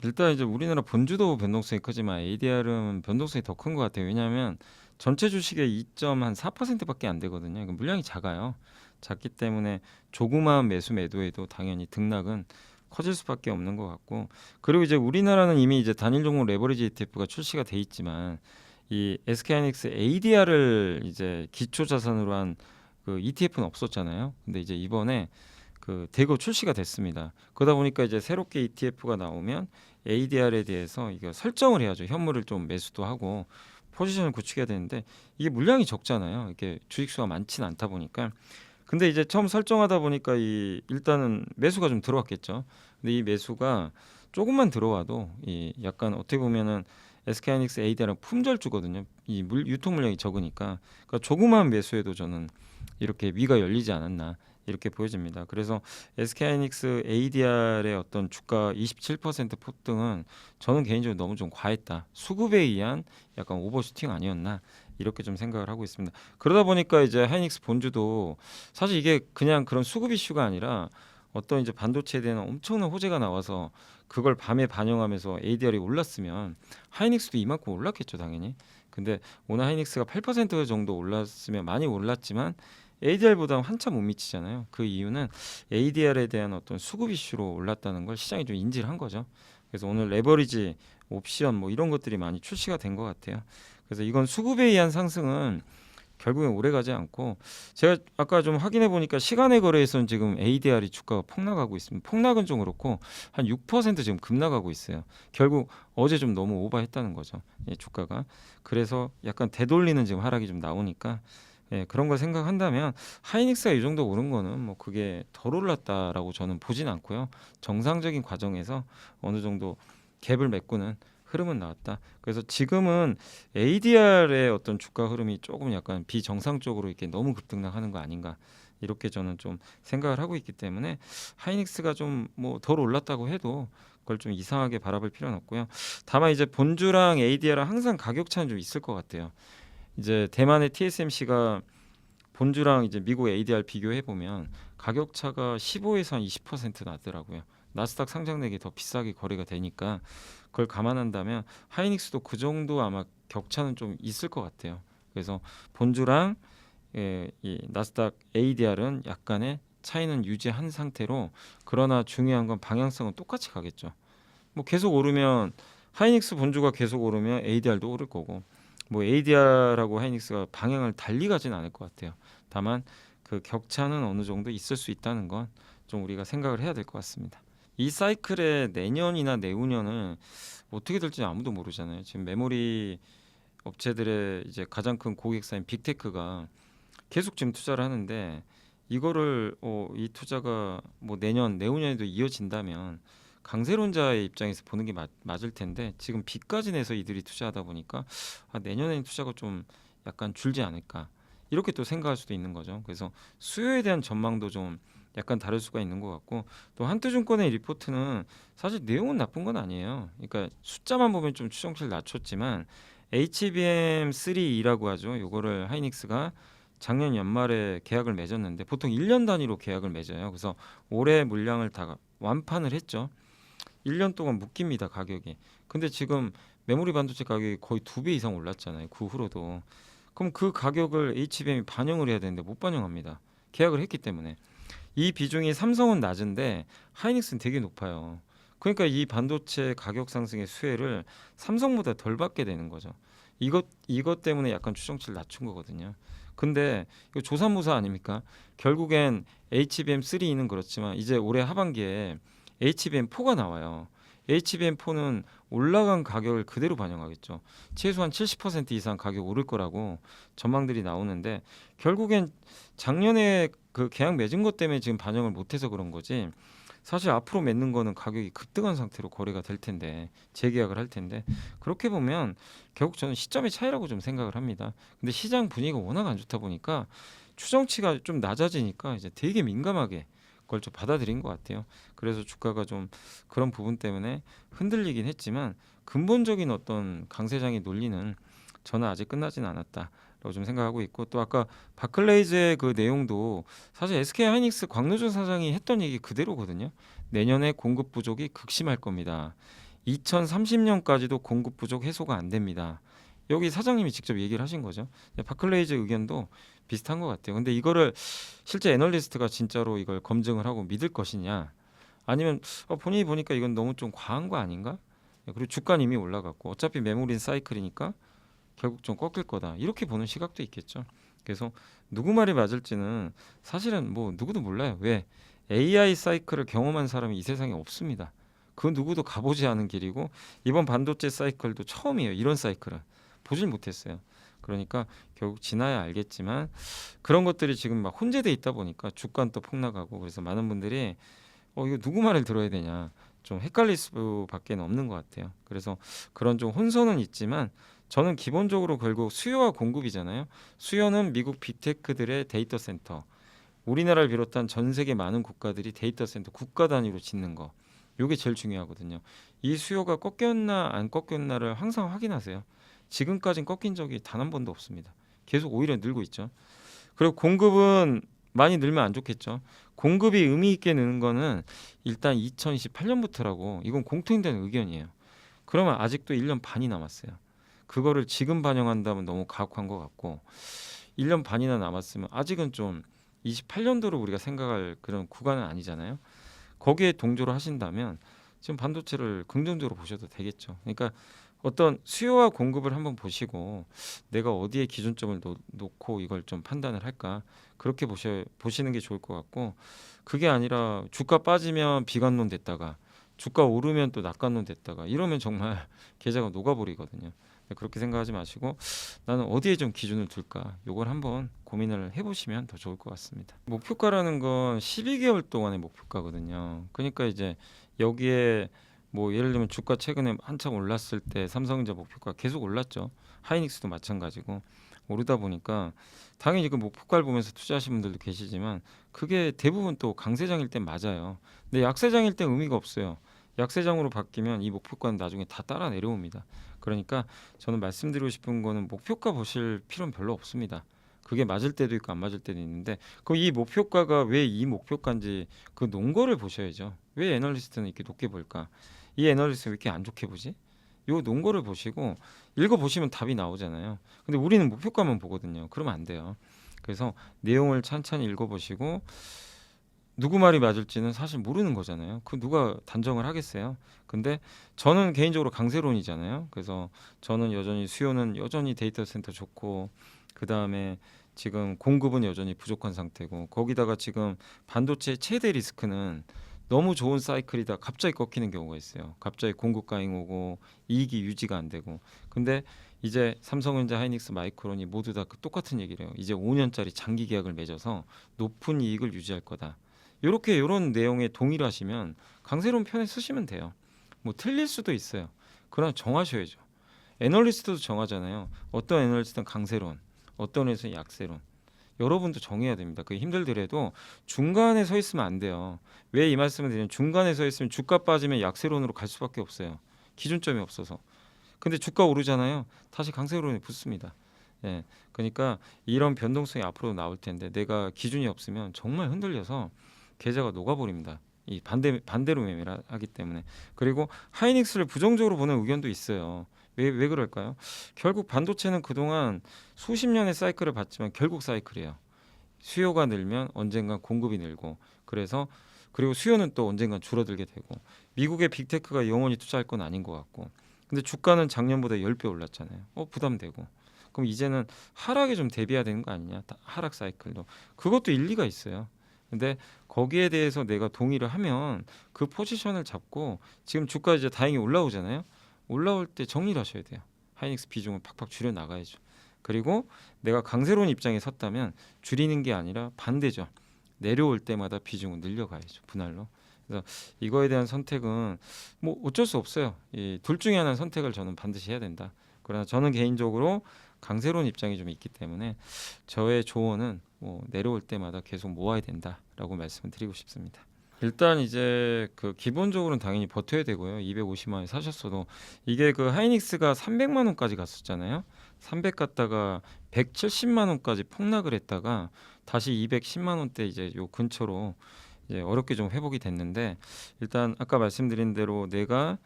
일단 이제 우리나라 본주도 변동성이 크지만 ADR은 변동성이 더 큰 것 같아요. 왜냐하면 전체 주식의 2.4%밖에 안 되거든요. 그러니까 물량이 작아요. 작기 때문에 조그마한 매수 매도에도 당연히 등락은 커질 수밖에 없는 것 같고, 그리고 이제 우리나라는 이미 이제 단일 종목 레버리지 ETF가 출시가 돼 있지만 이 SK하이닉스 ADR을 이제 기초 자산으로 한 그 ETF는 없었잖아요. 근데 이제 이번에 그 대거 출시가 됐습니다. 그러다 보니까 이제 새롭게 ETF가 나오면 ADR에 대해서 이거 설정을 해야죠. 현물을 좀 매수도 하고 포지션을 구축해야 되는데 이게 물량이 적잖아요. 이게 주식수가 많지는 않다 보니까. 근데 이제 처음 설정하다 보니까 이 일단은 매수가 좀 들어왔겠죠. 근데 이 매수가 조금만 들어와도 이 약간 어떻게 보면은 SK하이닉스 ADR은 품절주거든요. 이 유통 물량이 적으니까. 그러니까 조그마한 매수에도 저는 이렇게 위가 열리지 않았나 이렇게 보여집니다. 그래서 SK하이닉스 ADR의 어떤 주가 27% 폭등은 저는 개인적으로 너무 좀 과했다. 수급에 의한 약간 오버슈팅 아니었나 이렇게 좀 생각을 하고 있습니다. 그러다 보니까 이제 하이닉스 본주도 사실 이게 그냥 그런 수급 이슈가 아니라 어떤 이제 반도체에 대한 엄청난 호재가 나와서 그걸 밤에 반영하면서 ADR이 올랐으면 하이닉스도 이만큼 올랐겠죠, 당연히. 근데 오늘 하이닉스가 8% 정도 올랐으면 많이 올랐지만 ADR보다 한참 못 미치잖아요. 그 이유는 ADR에 대한 어떤 수급 이슈로 올랐다는 걸 시장이 좀 인지를 한 거죠. 그래서 오늘 레버리지, 옵션 뭐 이런 것들이 많이 출시가 된 것 같아요. 그래서 이건 수급에 의한 상승은 결국엔 오래 가지 않고, 제가 아까 좀 확인해 보니까 시간의 거래에서는 지금 ADR이 주가가 폭락하고 있습니다. 폭락은 좀 그렇고 한 6% 지금 급락하고 있어요. 결국 어제 좀 너무 오버했다는 거죠. 예, 주가가. 그래서 약간 되돌리는 지금 하락이 좀 나오니까 예, 그런 걸 생각한다면 하이닉스가 이 정도 오른 거는 뭐 그게 덜 올랐다라고 저는 보진 않고요. 정상적인 과정에서 어느 정도 갭을 메꾸는 흐름은 나왔다. 그래서 지금은 ADR의 어떤 주가 흐름이 조금 약간 비정상적으로 이렇게 너무 급등락하는 거 아닌가 이렇게 저는 좀 생각을 하고 있기 때문에 하이닉스가 좀 뭐 덜 올랐다고 해도 그걸 좀 이상하게 바라볼 필요는 없고요. 다만 이제 본주랑 ADR은 항상 가격 차는 좀 있을 것 같아요. 이제 대만의 TSMC가 본주랑 이제 미국 ADR 비교해 보면 가격 차가 15에서 한 20% 나더라고요. 나스닥 상장액이 더 비싸게 거래가 되니까 그걸 감안한다면 하이닉스도 그 정도 아마 격차는 좀 있을 것 같아요. 그래서 본주랑 이 나스닥 ADR은 약간의 차이는 유지한 상태로, 그러나 중요한 건 방향성은 똑같이 가겠죠. 뭐 계속 오르면 하이닉스 본주가 계속 오르면 ADR도 오를 거고, 뭐 ADR하고 하이닉스가 방향을 달리 가진 않을 것 같아요. 다만 그 격차는 어느 정도 있을 수 있다는 건 좀 우리가 생각을 해야 될 것 같습니다. 이 사이클의 내년이나 내후년은 어떻게 될지 아무도 모르잖아요. 지금 메모리 업체들의 이제 가장 큰 고객사인 빅테크가 계속 지금 투자를 하는데, 이거를 이 투자가 뭐 내년 내후년에도 이어진다면 강세론자의 입장에서 보는 게 맞을 텐데, 지금 빚까지 내서 이들이 투자하다 보니까 내년에는 투자가 좀 약간 줄지 않을까 이렇게 또 생각할 수도 있는 거죠. 그래서 수요에 대한 전망도 좀 약간 다를 수가 있는 것 같고, 또 한투증권의 리포트는 사실 내용은 나쁜 건 아니에요. 그러니까 숫자만 보면 좀 추정치를 낮췄지만 HBM3E라고 하죠. 요거를 하이닉스가 작년 연말에 계약을 맺었는데 보통 1년 단위로 계약을 맺어요. 그래서 올해 물량을 다 완판을 했죠. 1년 동안 묶입니다, 가격이. 근데 지금 메모리 반도체 가격이 거의 2배 이상 올랐잖아요, 그 후로도. 그럼 그 가격을 HBM이 반영을 해야 되는데 못 반영합니다. 계약을 했기 때문에. 이 비중이 삼성은 낮은데 하이닉스는 되게 높아요. 그러니까 이 반도체 가격 상승의 수혜를 삼성보다 덜 받게 되는 거죠. 이것 때문에 약간 추정치를 낮춘 거거든요. 근데 이거 조삼모사 아닙니까? 결국엔 HBM3는 그렇지만 이제 올해 하반기에 HBM4가 나와요. HBM4는 올라간 가격을 그대로 반영하겠죠. 최소한 70% 이상 가격 오를 거라고 전망들이 나오는데, 결국엔 작년에 그 계약 맺은 것 때문에 지금 반영을 못해서 그런 거지, 사실 앞으로 맺는 거는 가격이 급등한 상태로 거래가 될 텐데, 재계약을 할 텐데, 그렇게 보면 결국 저는 시점의 차이라고 좀 생각을 합니다. 근데 시장 분위기가 워낙 안 좋다 보니까 추정치가 좀 낮아지니까 이제 되게 민감하게 그걸 좀 받아들인 것 같아요. 그래서 주가가 좀 그런 부분 때문에 흔들리긴 했지만 근본적인 어떤 강세장의 논리는 저는 아직 끝나진 않았다라고 좀 생각하고 있고, 또 아까 바클레이즈의 그 내용도 사실 SK 하이닉스 광노준 사장이 했던 얘기 그대로거든요. 내년에 공급 부족이 극심할 겁니다. 2030년까지도 공급 부족 해소가 안 됩니다. 여기 사장님이 직접 얘기를 하신 거죠. 바클레이즈 의견도 비슷한 것 같아요. 근데 이거를 실제 애널리스트가 진짜로 이걸 검증을 하고 믿을 것이냐, 아니면 본인이 보니까 이건 너무 좀 과한 거 아닌가? 그리고 주가는 이미 올라갔고 어차피 매물인 사이클이니까 결국 좀 꺾일 거다, 이렇게 보는 시각도 있겠죠. 그래서 누구 말이 맞을지는 사실은 뭐 누구도 몰라요. 왜? AI 사이클을 경험한 사람이 이 세상에 없습니다. 그 누구도 가보지 않은 길이고, 이번 반도체 사이클도 처음이에요. 이런 사이클은 보질 못했어요. 그러니까 결국 지나야 알겠지만, 그런 것들이 지금 막 혼재돼 있다 보니까 주가는 또 폭락하고, 그래서 많은 분들이 이거 누구 말을 들어야 되냐, 좀 헷갈릴 수밖에 없는 것 같아요. 그래서 그런 좀 혼선은 있지만, 저는 기본적으로 결국 수요와 공급이잖아요. 수요는 미국 빅테크들의 데이터 센터, 우리나라를 비롯한 전 세계 많은 국가들이 데이터 센터 국가 단위로 짓는 거, 이게 제일 중요하거든요. 이 수요가 꺾였나 안 꺾였나를 항상 확인하세요. 지금까지는 꺾인 적이 단 한 번도 없습니다. 계속 오히려 늘고 있죠. 그리고 공급은 많이 늘면 안 좋겠죠. 공급이 의미 있게 느는 거는 일단 2028년부터라고, 이건 공통된 의견이에요. 그러면 아직도 1년 반이 남았어요. 그거를 지금 반영한다면 너무 가혹한 것 같고, 1년 반이나 남았으면 아직은 좀 28년도로 우리가 생각할 그런 구간은 아니잖아요. 거기에 동조를 하신다면 지금 반도체를 긍정적으로 보셔도 되겠죠. 그러니까 어떤 수요와 공급을 한번 보시고, 내가 어디에 기준점을 놓고 이걸 좀 판단을 할까, 그렇게 보시는 게 좋을 것 같고, 그게 아니라 주가 빠지면 비관론 됐다가 주가 오르면 또 낙관론 됐다가, 이러면 정말 계좌가 녹아버리거든요. 그렇게 생각하지 마시고, 나는 어디에 좀 기준을 둘까, 요걸 한번 고민을 해보시면 더 좋을 것 같습니다. 목표가라는 건 12개월 동안의 목표가거든요. 그러니까 이제 여기에 뭐 예를 들면 주가 최근에 한참 올랐을 때 삼성전자 목표가 계속 올랐죠. 하이닉스도 마찬가지고. 오르다 보니까 당연히 그 목표가를 보면서 투자하시는 분들도 계시지만, 그게 대부분 또 강세장일 땐 맞아요. 근데 약세장일 땐 의미가 없어요. 약세장으로 바뀌면 이 목표가는 나중에 다 따라 내려옵니다. 그러니까 저는 말씀드리고 싶은 거는, 목표가 보실 필요는 별로 없습니다. 그게 맞을 때도 있고 안 맞을 때도 있는데, 그럼 이 목표가가 왜 이 목표가인지 그 논거를 보셔야죠. 왜 애널리스트는 이렇게 높게 볼까? 이 애널리스트는 왜 이렇게 안 좋게 보지? 요 논거를 보시고 읽어보시면 답이 나오잖아요. 근데 우리는 목표가만 보거든요. 그러면 안 돼요. 그래서 내용을 찬찬히 읽어보시고, 누구 말이 맞을지는 사실 모르는 거잖아요. 그 누가 단정을 하겠어요. 근데 저는 개인적으로 강세론이잖아요. 그래서 저는 여전히 수요는 여전히 데이터 센터 좋고, 그 다음에 지금 공급은 여전히 부족한 상태고, 거기다가 지금 반도체 최대 리스크는 너무 좋은 사이클이다 갑자기 꺾이는 경우가 있어요. 갑자기 공급 과잉 오고 이익이 유지가 안 되고. 근데 이제 삼성전자, 하이닉스, 마이크론이 모두 다 똑같은 얘기를 해요. 이제 5년짜리 장기 계약을 맺어서 높은 이익을 유지할 거다. 요렇게 요런 내용에 동의를 하시면 강세론 편에 쓰시면 돼요. 뭐 틀릴 수도 있어요. 그러나 정하셔야죠. 애널리스트도 정하잖아요. 어떤 애널리스트는 강세론, 어떤 애널리스트는 약세론. 여러분도 정해야 됩니다. 그게 힘들더라도 중간에 서 있으면 안 돼요. 왜 이 말씀을 드리냐면, 중간에 서 있으면 주가 빠지면 약세론으로 갈 수밖에 없어요. 기준점이 없어서. 근데 주가 오르잖아요. 다시 강세론에 붙습니다. 예, 그러니까 이런 변동성이 앞으로 나올 텐데, 내가 기준이 없으면 정말 흔들려서 계좌가 녹아버립니다. 이 반대로 매매를 하기 때문에. 그리고 하이닉스를 부정적으로 보는 의견도 있어요. 왜 그럴까요? 결국 반도체는 그동안 수십 년의 사이클을 봤지만 결국 사이클이에요. 수요가 늘면 언젠간 공급이 늘고, 그리고 수요는 또 언젠간 줄어들게 되고, 미국의 빅테크가 영원히 투자할 건 아닌 것 같고. 근데 주가는 작년보다 10배 올랐잖아요. 부담되고. 그럼 이제는 하락에 좀 대비해야 되는 거 아니냐? 하락 사이클도. 그것도 일리가 있어요. 근데 거기에 대해서 내가 동의를 하면 그 포지션을 잡고, 지금 주가 이제 다행히 올라오잖아요. 올라올 때 정리를 하셔야 돼요. 하이닉스 비중을 팍팍 줄여 나가야죠. 그리고 내가 강세론 입장에 섰다면 줄이는 게 아니라 반대죠. 내려올 때마다 비중을 늘려가야죠. 분할로. 그래서 이거에 대한 선택은 뭐 어쩔 수 없어요. 이 둘 중에 하나는 선택을 저는 반드시 해야 된다. 그러나 저는 개인적으로 강세론 입장이 좀 있기 때문에, 저의 조언은 뭐 내려올 때마다 계속 모아야 된다라고 말씀을 드리고 싶습니다. 일단 이제 그 기본적으로는 당연히 버텨야 되고요. 250만 원 사셨어도, 이게 그 하이닉스가 300만 원까지 갔었잖아요. 300 갔다가 170만 원까지 폭락을 했다가 다시 210만 원대 이제 요 근처로 이제 어렵게 좀 회복이 됐는데, 일단 아까 말씀드린 대로 내가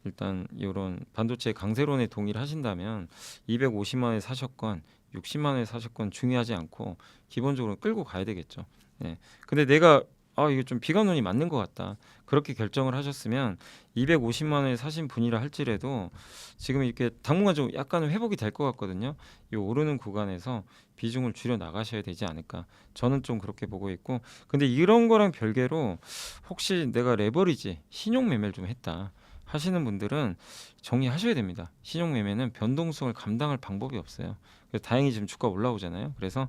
일단 이런 반도체 강세론에 동의를 하신다면 250만 원에 사셨건 60만 원에 사셨건 중요하지 않고 기본적으로 끌고 가야 되겠죠. 네. 근데 내가 이게 좀 비관론이 맞는 것 같다. 그렇게 결정을 하셨으면 250만 원에 사신 분이라 할지라도 지금 이렇게 당분간 좀 약간은 회복이 될 것 같거든요. 이 오르는 구간에서 비중을 줄여 나가셔야 되지 않을까. 저는 좀 그렇게 보고 있고, 근데 이런 거랑 별개로 혹시 내가 레버리지 신용 매매를 좀 했다 하시는 분들은 정리하셔야 됩니다. 신용 매매는 변동성을 감당할 방법이 없어요. 그래서 다행히 지금 주가 올라오잖아요. 그래서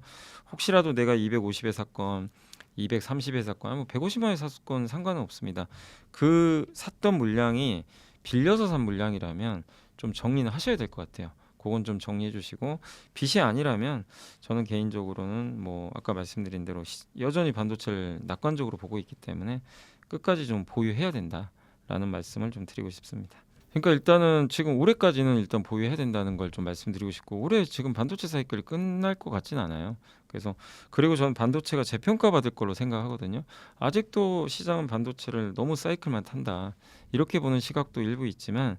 혹시라도 내가 250에 샀건 230에 샀건 뭐 150만에 샀건 상관은 없습니다. 그 샀던 물량이 빌려서 산 물량이라면 좀 정리는 하셔야 될 것 같아요. 그건 좀 정리해 주시고, 빚이 아니라면 저는 개인적으로는 뭐 아까 말씀드린 대로 여전히 반도체를 낙관적으로 보고 있기 때문에 끝까지 좀 보유해야 된다라는 말씀을 좀 드리고 싶습니다. 그러니까 일단은 지금 올해까지는 일단 보유해야 된다는 걸 좀 말씀드리고 싶고, 올해 지금 반도체 사이클이 끝날 것 같진 않아요. 그래서 그리고 저는 반도체가 재평가받을 걸로 생각하거든요. 아직도 시장은 반도체를 너무 사이클만 탄다 이렇게 보는 시각도 일부 있지만,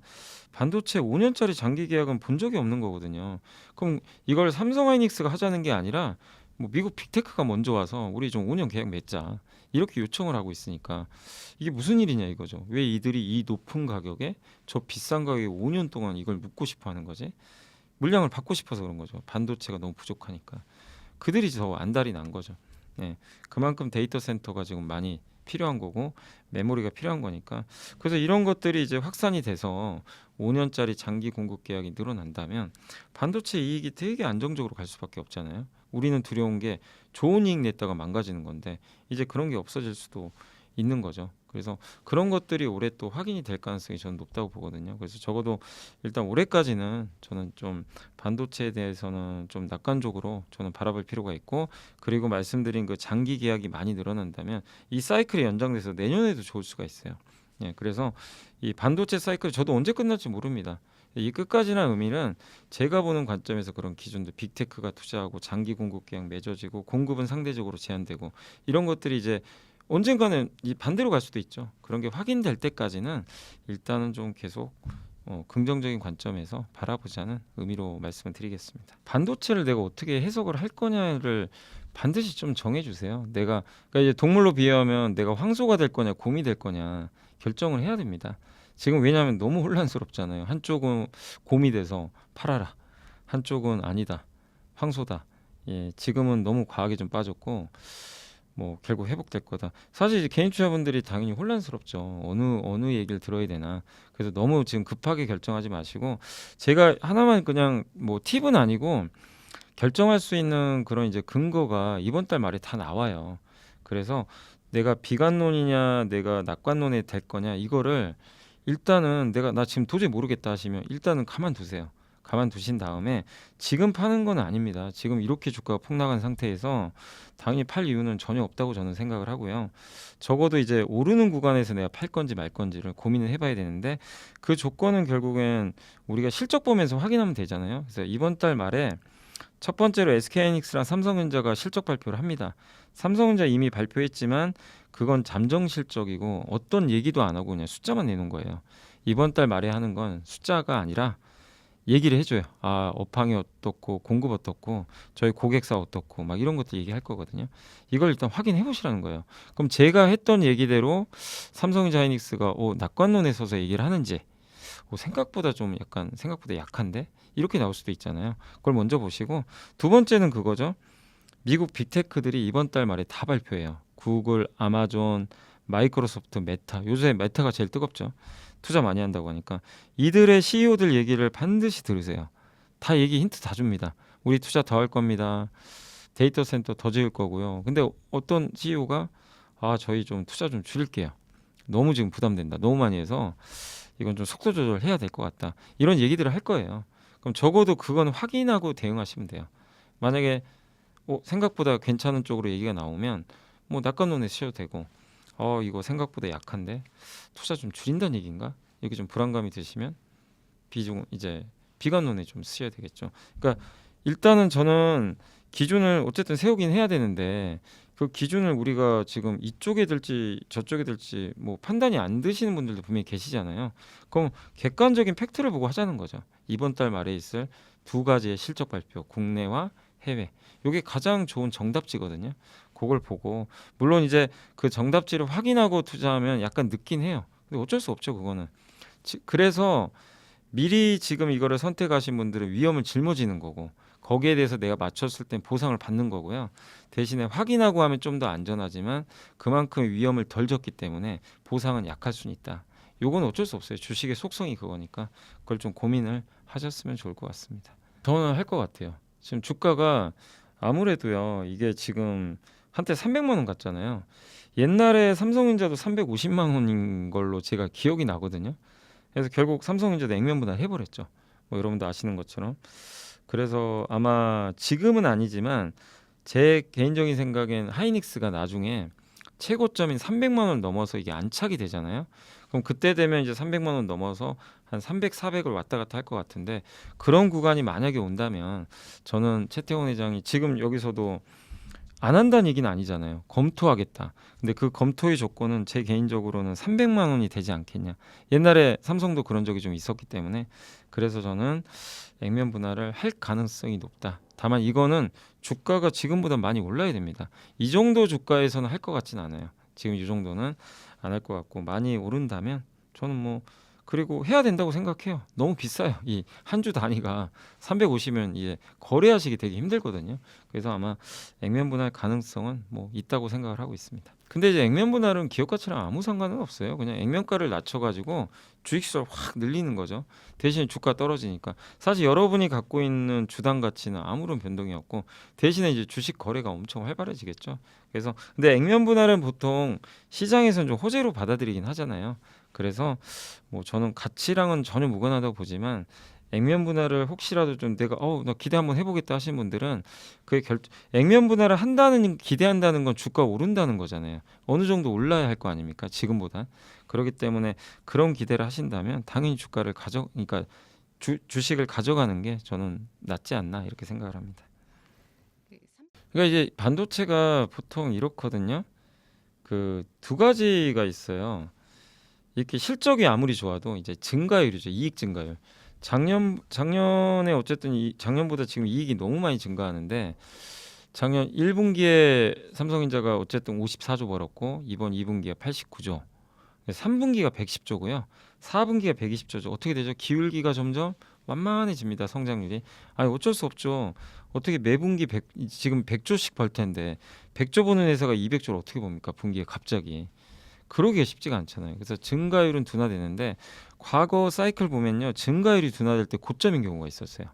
반도체 5년짜리 장기 계약은 본 적이 없는 거거든요. 그럼 이걸 삼성하이닉스가 하자는 게 아니라 뭐 미국 빅테크가 먼저 와서 우리 좀 5년 계약 맺자 이렇게 요청을 하고 있으니까 이게 무슨 일이냐 이거죠. 왜 이들이 이 높은 가격에 저 비싼 가격에 5년 동안 이걸 묵고 싶어 하는 거지? 물량을 받고 싶어서 그런 거죠. 반도체가 너무 부족하니까. 그들이 더 안달이 난 거죠. 네, 그만큼 데이터 센터가 지금 많이 필요한 거고 메모리가 필요한 거니까. 그래서 이런 것들이 이제 확산이 돼서 5년짜리 장기 공급 계약이 늘어난다면 반도체 이익이 되게 안정적으로 갈 수밖에 없잖아요. 우리는 두려운 게 좋은 이익 냈다가 망가지는 건데 이제 그런 게 없어질 수도 있는 거죠. 그래서 그런 것들이 올해 또 확인이 될 가능성이 저는 높다고 보거든요. 그래서 적어도 일단 올해까지는 저는 좀 반도체에 대해서는 좀 낙관적으로 저는 바라볼 필요가 있고, 그리고 말씀드린 그 장기 계약이 많이 늘어난다면 이 사이클이 연장돼서 내년에도 좋을 수가 있어요. 예, 그래서 이 반도체 사이클 저도 언제 끝날지 모릅니다. 이 끝까지라는 의미는 제가 보는 관점에서 그런 기준들, 빅테크가 투자하고 장기 공급 계약 맺어지고 공급은 상대적으로 제한되고 이런 것들이 이제 언젠가는 이 반대로 갈 수도 있죠. 그런 게 확인될 때까지는 일단은 좀 계속 긍정적인 관점에서 바라보자는 의미로 말씀을 드리겠습니다. 반도체를 내가 어떻게 해석을 할 거냐를 반드시 좀 정해주세요. 그러니까 이제 동물로 비유하면 내가 황소가 될 거냐 곰이 될 거냐 결정을 해야 됩니다. 지금 왜냐하면 너무 혼란스럽잖아요. 한쪽은 곰이 돼서 팔아라, 한쪽은 아니다, 황소다. 예, 지금은 너무 과하게 좀 빠졌고 뭐 결국 회복될 거다. 사실 이제 개인 투자분들이 당연히 혼란스럽죠. 어느 얘기를 들어야 되나. 그래서 너무 지금 급하게 결정하지 마시고, 제가 하나만 그냥 뭐 팁은 아니고 결정할 수 있는 그런 이제 근거가 이번 달 말에 다 나와요. 그래서 내가 비관론이냐 내가 낙관론에 될 거냐 이거를 일단은 나 지금 도저히 모르겠다 하시면 일단은 가만두세요. 가만두신 다음에 지금 파는 건 아닙니다. 지금 이렇게 주가가 폭락한 상태에서 당연히 팔 이유는 전혀 없다고 저는 생각을 하고요. 적어도 이제 오르는 구간에서 내가 팔 건지 말 건지를 고민을 해봐야 되는데, 그 조건은 결국엔 우리가 실적 보면서 확인하면 되잖아요. 그래서 이번 달 말에 첫 번째로 SK하이닉스랑 삼성전자가 실적 발표를 합니다. 삼성전자 이미 발표했지만 그건 잠정 실적이고 어떤 얘기도 안 하고 그냥 숫자만 내놓은 거예요. 이번 달 말에 하는 건 숫자가 아니라 얘기를 해줘요. 업황이 어떻고 공급 어떻고 저희 고객사 어떻고 막 이런 것도 얘기할 거거든요. 이걸 일단 확인해 보시라는 거예요. 그럼 제가 했던 얘기대로 삼성전자 하이닉스가 낙관론에 서서 얘기를 하는지, 생각보다 좀 약간 생각보다 약한데 이렇게 나올 수도 있잖아요. 그걸 먼저 보시고, 두 번째는 그거죠. 미국 빅테크들이 이번 달 말에 다 발표해요. 구글, 아마존, 마이크로소프트, 메타. 요새 메타가 제일 뜨겁죠. 투자 많이 한다고 하니까 이들의 CEO들 얘기를 반드시 들으세요. 다 얘기 힌트 다 줍니다. 우리 투자 더 할 겁니다. 데이터 센터 더 지을 거고요. 근데 어떤 CEO가 저희 좀 투자 좀 줄일게요. 너무 지금 부담된다. 너무 많이 해서 이건 좀 속도 조절해야 될 것 같다. 이런 얘기들을 할 거예요. 그럼 적어도 그건 확인하고 대응하시면 돼요. 만약에 생각보다 괜찮은 쪽으로 얘기가 나오면 뭐 낙관론에 쓰셔도 되고, 이거 생각보다 약한데 투자 좀 줄인다는 얘기인가? 이렇게 좀 불안감이 드시면 이제 비관론에 좀 쓰셔야 되겠죠. 그러니까 일단은 저는 기준을 어쨌든 세우긴 해야 되는데 그 기준을 우리가 지금 이쪽에 들지 저쪽에 들지 뭐 판단이 안 되시는 분들도 분명히 계시잖아요. 그럼 객관적인 팩트를 보고 하자는 거죠. 이번 달 말에 있을 두 가지의 실적 발표, 국내와 해외. 요게 가장 좋은 정답지거든요. 그걸 보고 물론 이제 그 정답지를 확인하고 투자하면 약간 늦긴 해요. 근데 어쩔 수 없죠, 그거는. 그래서 미리 지금 이거를 선택하신 분들은 위험을 짊어지는 거고 거기에 대해서 내가 맞췄을 땐 보상을 받는 거고요. 대신에 확인하고 하면 좀 더 안전하지만 그만큼 위험을 덜 졌기 때문에 보상은 약할 수는 있다. 요건 어쩔 수 없어요. 주식의 속성이 그거니까 그걸 좀 고민을 하셨으면 좋을 것 같습니다. 저는 할 것 같아요. 지금 주가가 아무래도요. 이게 지금 한때 300만 원 갔잖아요. 옛날에 삼성전자도 350만 원인 걸로 제가 기억이 나거든요. 그래서 결국 삼성전자도 액면 분할 해버렸죠. 뭐 여러분도 아시는 것처럼. 그래서 아마 지금은 아니지만 제 개인적인 생각엔 하이닉스가 나중에 최고점인 300만 원 넘어서 이게 안착이 되잖아요. 그럼 그때 되면 이제 300만 원 넘어서 한 300, 400을 왔다 갔다 할 것 같은데 그런 구간이 만약에 온다면 저는 최태원 회장이 지금 여기서도 안 한다는 얘기는 아니잖아요. 검토하겠다. 근데 그 검토의 조건은 제 개인적으로는 300만 원이 되지 않겠냐. 옛날에 삼성도 그런 적이 좀 있었기 때문에 그래서 저는 액면 분할을 할 가능성이 높다. 다만 이거는 주가가 지금보다 많이 올라야 됩니다. 이 정도 주가에서는 할 것 같진 않아요. 지금 이 정도는 안 할 것 같고 많이 오른다면 저는 뭐 그리고 해야 된다고 생각해요. 너무 비싸요. 이 한 주 단위가 350면 이제 거래하시기 되게 힘들거든요. 그래서 아마 액면 분할 가능성은 뭐 있다고 생각을 하고 있습니다. 근데 이제 액면 분할은 기업 가치랑 아무 상관은 없어요. 그냥 액면가를 낮춰가지고 주식수를 확 늘리는 거죠. 대신 주가 떨어지니까 사실 여러분이 갖고 있는 주당 가치는 아무런 변동이 없고 대신에 이제 주식 거래가 엄청 활발해지겠죠. 그래서 근데 액면 분할은 보통 시장에서는 좀 호재로 받아들이긴 하잖아요. 그래서 뭐 저는 가치랑은 전혀 무관하다고 보지만 액면 분할을 혹시라도 좀 내가 나 기대 한번 해보겠다 하시는 분들은 그게 액면 분할을 한다는 기대한다는 건 주가 오른다는 거잖아요. 어느 정도 올라야 할 거 아닙니까? 지금보다. 그렇기 때문에 그런 기대를 하신다면 당연히 그러니까 주식을 가져가는 게 저는 낫지 않나 이렇게 생각을 합니다. 그러니까 이제 반도체가 보통 이렇거든요. 그 두 가지가 있어요. 이렇게 실적이 아무리 좋아도 이제 증가율이죠. 이익 증가율. 작년에 어쨌든 작년보다 지금 이익이 너무 많이 증가하는데 작년 1분기에 삼성전자가 어쨌든 54조 벌었고 이번 2분기가 89조. 3분기가 110조고요. 4분기가 120조죠. 어떻게 되죠? 기울기가 점점 완만해집니다. 성장률이. 아니 어쩔 수 없죠. 어떻게 매분기 지금 100조씩 벌 텐데 100조 버는 회사가 200조를 어떻게 봅니까? 분기에 갑자기. 그러기가 쉽지가 않잖아요. 그래서 증가율은 둔화되는데 과거 사이클 보면요. 증가율이 둔화될 때 고점인 경우가 있었어요.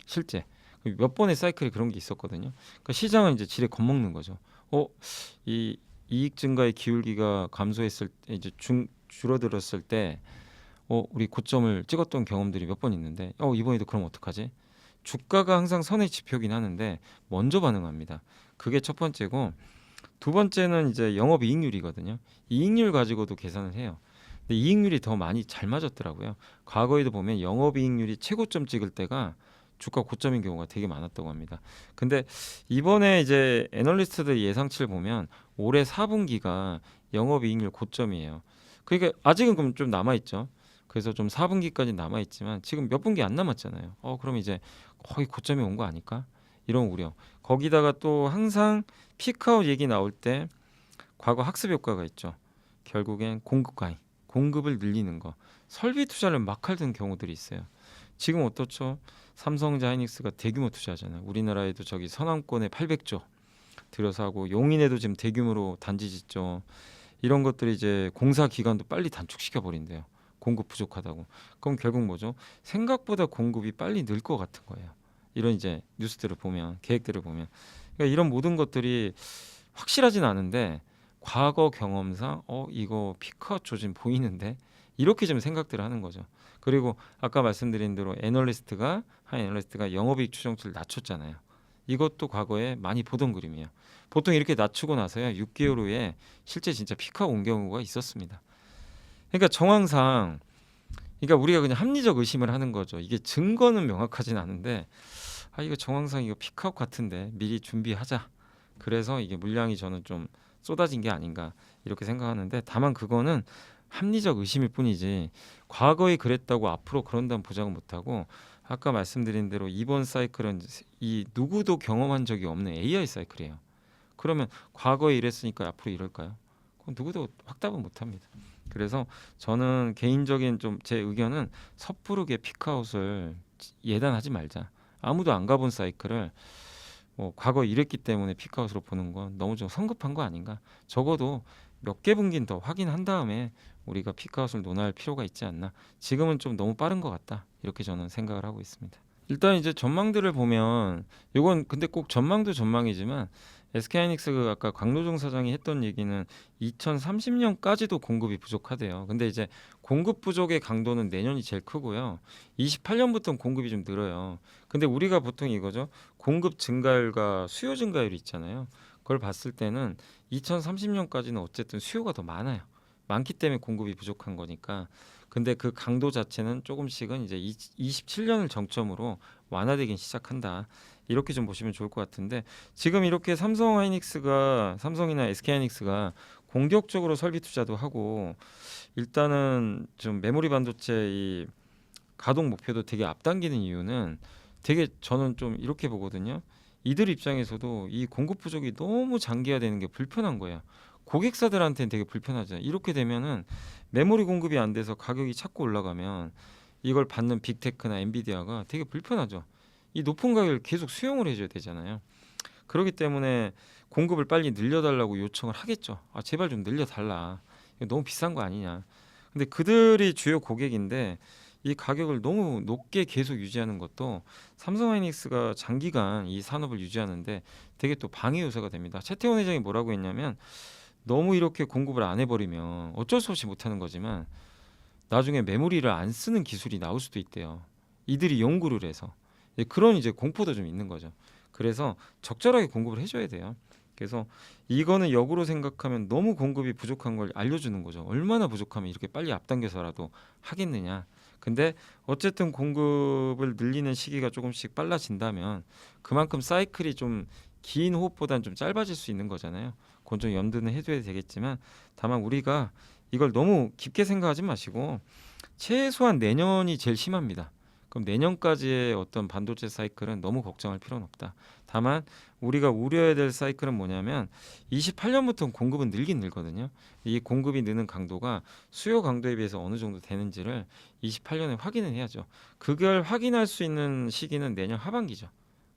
실제. 몇 번의 사이클이 그런 게 있었거든요. 그러니까 시장은 이제 지레 겁먹는 거죠. 이 이익 증가의 기울기가 감소했을 때 이제 줄어들었을 때 우리 고점을 찍었던 경험들이 몇 번 있는데 이번에도 그럼 어떡하지? 주가가 항상 선의 지표긴 하는데 먼저 반응합니다. 그게 첫 번째고 두 번째는 이제 영업이익률이거든요. 이익률 가지고도 계산을 해요. 근데 이익률이 더 많이 잘 맞았더라고요. 과거에도 보면 영업이익률이 최고점 찍을 때가 주가 고점인 경우가 되게 많았다고 합니다. 근데 이번에 이제 애널리스트들 예상치를 보면 올해 4분기가 영업이익률 고점이에요. 그러니까 아직은 그럼 좀 남아있죠. 그래서 좀 4분기까지 남아있지만 지금 몇 분기 안 남았잖아요. 그럼 이제 거의 고점이 온 거 아닐까? 이런 우려. 거기다가 또 항상 피크아웃 얘기 나올 때 과거 학습 효과가 있죠. 결국엔 공급 과잉, 공급을 늘리는 거. 설비 투자를 막 하던 경우들이 있어요. 지금 어떻죠? 삼성전자 하이닉스가 대규모 투자하잖아요. 우리나라에도 저기 서남권에 800조 들여서 하고 용인에도 지금 대규모로 단지 짓죠. 이런 것들이 이제 공사 기간도 빨리 단축시켜 버린대요. 공급 부족하다고. 그럼 결국 뭐죠? 생각보다 공급이 빨리 늘 것 같은 거예요. 이런 이제 뉴스들을 보면 계획들을 보면 그러니까 이런 모든 것들이 확실하진 않은데 과거 경험상 이거 피크아웃 조짐 보이는데 이렇게 좀 생각들을 하는 거죠. 그리고 아까 말씀드린 대로 한 애널리스트가 영업이익 추정치를 낮췄잖아요. 이것도 과거에 많이 보던 그림이에요. 보통 이렇게 낮추고 나서야 6개월 후에 실제 진짜 피크아웃 온 경우가 있었습니다. 그러니까 정황상 그러니까 우리가 그냥 합리적 의심을 하는 거죠. 이게 증거는 명확하진 않은데 이거 정황상 이거 피크아웃 같은데 미리 준비하자. 그래서 이게 물량이 저는 좀 쏟아진 게 아닌가 이렇게 생각하는데, 다만 그거는 합리적 의심일 뿐이지 과거에 그랬다고 앞으로 그런다는 보장은 못하고, 아까 말씀드린 대로 이번 사이클은 이 누구도 경험한 적이 없는 AI 사이클이에요. 그러면 과거에 이랬으니까 앞으로 이럴까요? 그건 누구도 확답은 못합니다. 그래서 저는 개인적인 좀 제 의견은 섣부르게 피크아웃을 예단하지 말자. 아무도 안 가본 사이클을 뭐 과거 이랬기 때문에 피크아웃으로 보는 건 너무 좀 성급한 거 아닌가. 적어도 몇 개 분기는 더 확인한 다음에 우리가 피크아웃을 논할 필요가 있지 않나. 지금은 좀 너무 빠른 것 같다, 이렇게 저는 생각을 하고 있습니다. 일단 이제 전망들을 보면, 이건 근데 꼭 전망도 전망이지만 SK하이닉스 아까 강노정 사장이 했던 얘기는 2030년까지도 공급이 부족하대요. 근데 이제 공급 부족의 강도는 내년이 제일 크고요. 28년부터는 공급이 좀 늘어요. 근데 우리가 보통 이거죠. 공급 증가율과 수요 증가율이 있잖아요. 그걸 봤을 때는 2030년까지는 어쨌든 수요가 더 많아요. 많기 때문에 공급이 부족한 거니까. 근데 그 강도 자체는 조금씩은 이제 27년을 정점으로 완화되긴 시작한다. 이렇게 좀 보시면 좋을 것 같은데, 지금 이렇게 삼성이나 SK하이닉스가 공격적으로 설비 투자도 하고, 일단은 좀 메모리 반도체 이 가동 목표도 되게 앞당기는 이유는, 되게 저는 좀 이렇게 보거든요. 이들 입장에서도 이 공급 부족이 너무 장기화되는 게 불편한 거예요. 고객사들한테는 되게 불편하잖아요. 이렇게 되면은 메모리 공급이 안 돼서 가격이 자꾸 올라가면 이걸 받는 빅테크나 엔비디아가 되게 불편하죠. 이 높은 가격을 계속 수용을 해줘야 되잖아요. 그렇기 때문에 공급을 빨리 늘려달라고 요청을 하겠죠. 아, 제발 좀 늘려달라. 이거 너무 비싼 거 아니냐. 근데 그들이 주요 고객인데 이 가격을 너무 높게 계속 유지하는 것도 삼성하이닉스가 장기간 이 산업을 유지하는데 되게 또 방해 요소가 됩니다. 최태원 회장이 뭐라고 했냐면, 너무 이렇게 공급을 안 해버리면 어쩔 수 없이 못하는 거지만 나중에 메모리를 안 쓰는 기술이 나올 수도 있대요. 이들이 연구를 해서. 그런 이제 공포도 좀 있는 거죠. 그래서 적절하게 공급을 해줘야 돼요. 그래서 이거는 역으로 생각하면 너무 공급이 부족한 걸 알려주는 거죠. 얼마나 부족하면 이렇게 빨리 앞당겨서라도 하겠느냐. 근데 어쨌든 공급을 늘리는 시기가 조금씩 빨라진다면 그만큼 사이클이 좀 긴 호흡보다는 좀 짧아질 수 있는 거잖아요. 그건 좀 염두는 해줘야 되겠지만, 다만 우리가 이걸 너무 깊게 생각하지 마시고 최소한 내년이 제일 심합니다. 그럼 내년까지의 어떤 반도체 사이클은 너무 걱정할 필요는 없다. 다만 우리가 우려해야 될 사이클은 뭐냐면 28년부터는 공급은 늘긴 늘거든요. 이 공급이 느는 강도가 수요 강도에 비해서 어느 정도 되는지를 28년에 확인을 해야죠. 그걸 확인할 수 있는 시기는 내년 하반기죠.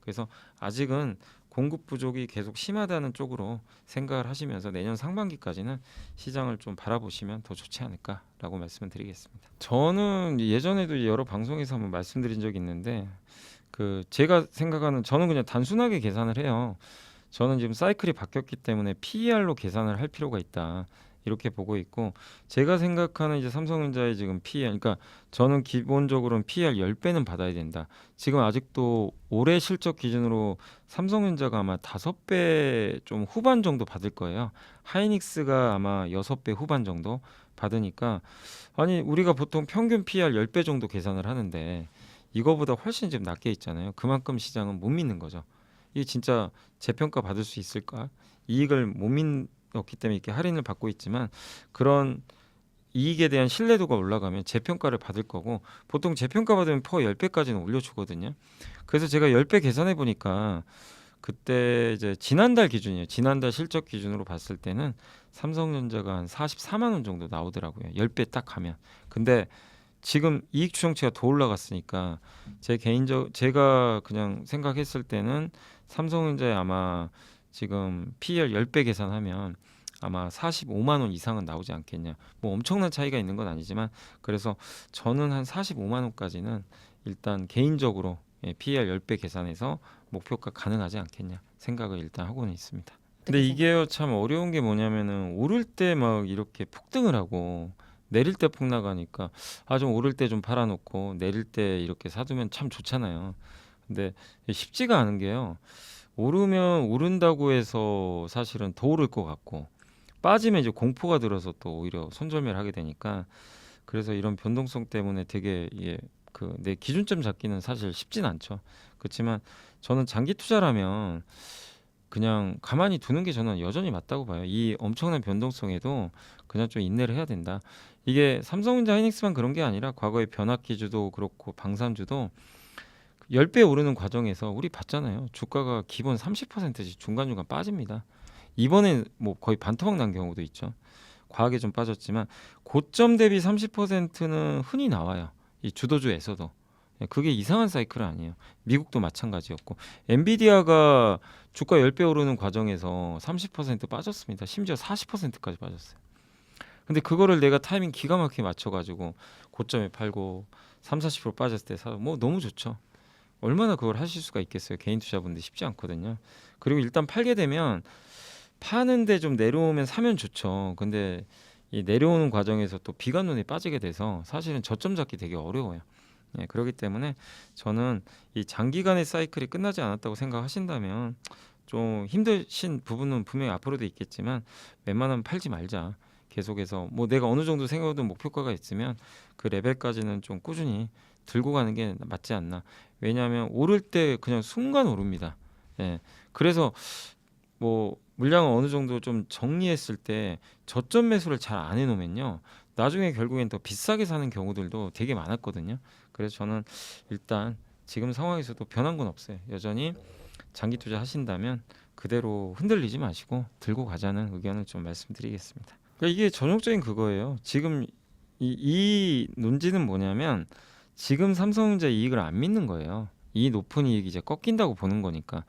그래서 아직은 공급 부족이 계속 심하다는 쪽으로 생각을 하시면서 내년 상반기까지는 시장을 좀 바라보시면 더 좋지 않을까라고 말씀을 드리겠습니다. 저는 예전에도 여러 방송에서 한번 말씀드린 적이 있는데, 그 제가 생각하는, 저는 그냥 단순하게 계산을 해요. 저는 지금 사이클이 바뀌었기 때문에 PER로 계산을 할 필요가 있다, 이렇게 보고 있고, 제가 생각하는 이제 삼성전자의 지금 PER, 그러니까 저는 기본적으로는 PER 10배는 받아야 된다. 지금 아직도 올해 실적 기준으로 삼성전자가 아마 5배 좀 후반 정도 받을 거예요. 하이닉스가 아마 6배 후반 정도 받으니까, 아니 우리가 보통 평균 PER 10배 정도 계산을 하는데 이거보다 훨씬 좀 낮게 있잖아요. 그만큼 시장은 못 믿는 거죠. 이게 진짜 재평가 받을 수 있을까? 이익을 못 믿었기 때문에 이렇게 할인을 받고 있지만, 그런 이익에 대한 신뢰도가 올라가면 재평가를 받을 거고, 보통 재평가 받으면 퍼 10배까지는 올려주거든요. 그래서 제가 10배 계산해 보니까 그때 이제 지난달 기준이에요. 지난달 실적 기준으로 봤을 때는 삼성전자가 한 44만 원 정도 나오더라고요. 10배 딱 하면. 근데 지금 이익 추정치가 더 올라갔으니까 제가 그냥 생각했을 때는 삼성전자에 아마 지금 PER 10배 계산하면 아마 45만 원 이상은 나오지 않겠냐. 뭐 엄청난 차이가 있는 건 아니지만, 그래서 저는 한 45만 원까지는 일단 개인적으로 PER 10배 계산해서 목표가 가능하지 않겠냐 생각을 일단 하고는 있습니다. 근데 이게 참 어려운 게 뭐냐면은, 오를 때 막 이렇게 폭등을 하고 내릴 때 폭락하니까, 아 좀 오를 때 좀 팔아놓고 내릴 때 이렇게 사두면 참 좋잖아요. 근데 쉽지가 않은 게요. 오르면 오른다고 해서 사실은 더 오를 것 같고, 빠지면 이제 공포가 들어서 또 오히려 손절매를 하게 되니까, 그래서 이런 변동성 때문에 되게 그 내 기준점 잡기는 사실 쉽진 않죠. 그렇지만 저는 장기 투자라면 그냥 가만히 두는 게 저는 여전히 맞다고 봐요. 이 엄청난 변동성에도 그냥 좀 인내를 해야 된다. 이게 삼성전자, 하이닉스만 그런 게 아니라 과거에 변압기주도 그렇고 방산주도 10배 오르는 과정에서 우리 봤잖아요. 주가가 기본 30%씩 중간중간 빠집니다. 이번엔 뭐 거의 반토막 난 경우도 있죠. 과하게 좀 빠졌지만 고점 대비 30%는 흔히 나와요. 이 주도주에서도. 그게 이상한 사이클은 아니에요. 미국도 마찬가지였고 엔비디아가 주가 10배 오르는 과정에서 30% 빠졌습니다. 심지어 40%까지 빠졌어요. 근데 그거를 내가 타이밍 기가 막히게 맞춰가지고 고점에 팔고 3, 40% 빠졌을 때 사도 뭐 너무 좋죠. 얼마나 그걸 하실 수가 있겠어요. 개인 투자분들 쉽지 않거든요. 그리고 일단 팔게 되면 파는데 좀 내려오면 사면 좋죠. 근데 이 내려오는 과정에서 또 비관론에 빠지게 돼서 사실은 저점 잡기 되게 어려워요. 예, 그렇기 때문에 저는 이 장기간의 사이클이 끝나지 않았다고 생각하신다면 좀 힘드신 부분은 분명히 앞으로도 있겠지만 웬만하면 팔지 말자. 계속해서 뭐 내가 어느 정도 생각해둔 목표가가 있으면 그 레벨까지는 좀 꾸준히 들고 가는 게 맞지 않나. 왜냐하면 오를 때 그냥 순간 오릅니다. 예, 그래서 뭐 물량을 어느 정도 좀 정리했을 때 저점 매수를 잘 안 해놓으면요 나중에 결국엔 더 비싸게 사는 경우들도 되게 많았거든요. 그래서 저는 일단 지금 상황에서도 변한 건 없어요. 여전히 장기 투자 하신다면 그대로 흔들리지 마시고 들고 가자는 의견을 좀 말씀드리겠습니다. 그러니까 이게 전형적인 그거예요. 지금 이 논지는 뭐냐면 지금 삼성전자 이익을 안 믿는 거예요. 이 높은 이익이 이제 꺾인다고 보는 거니까.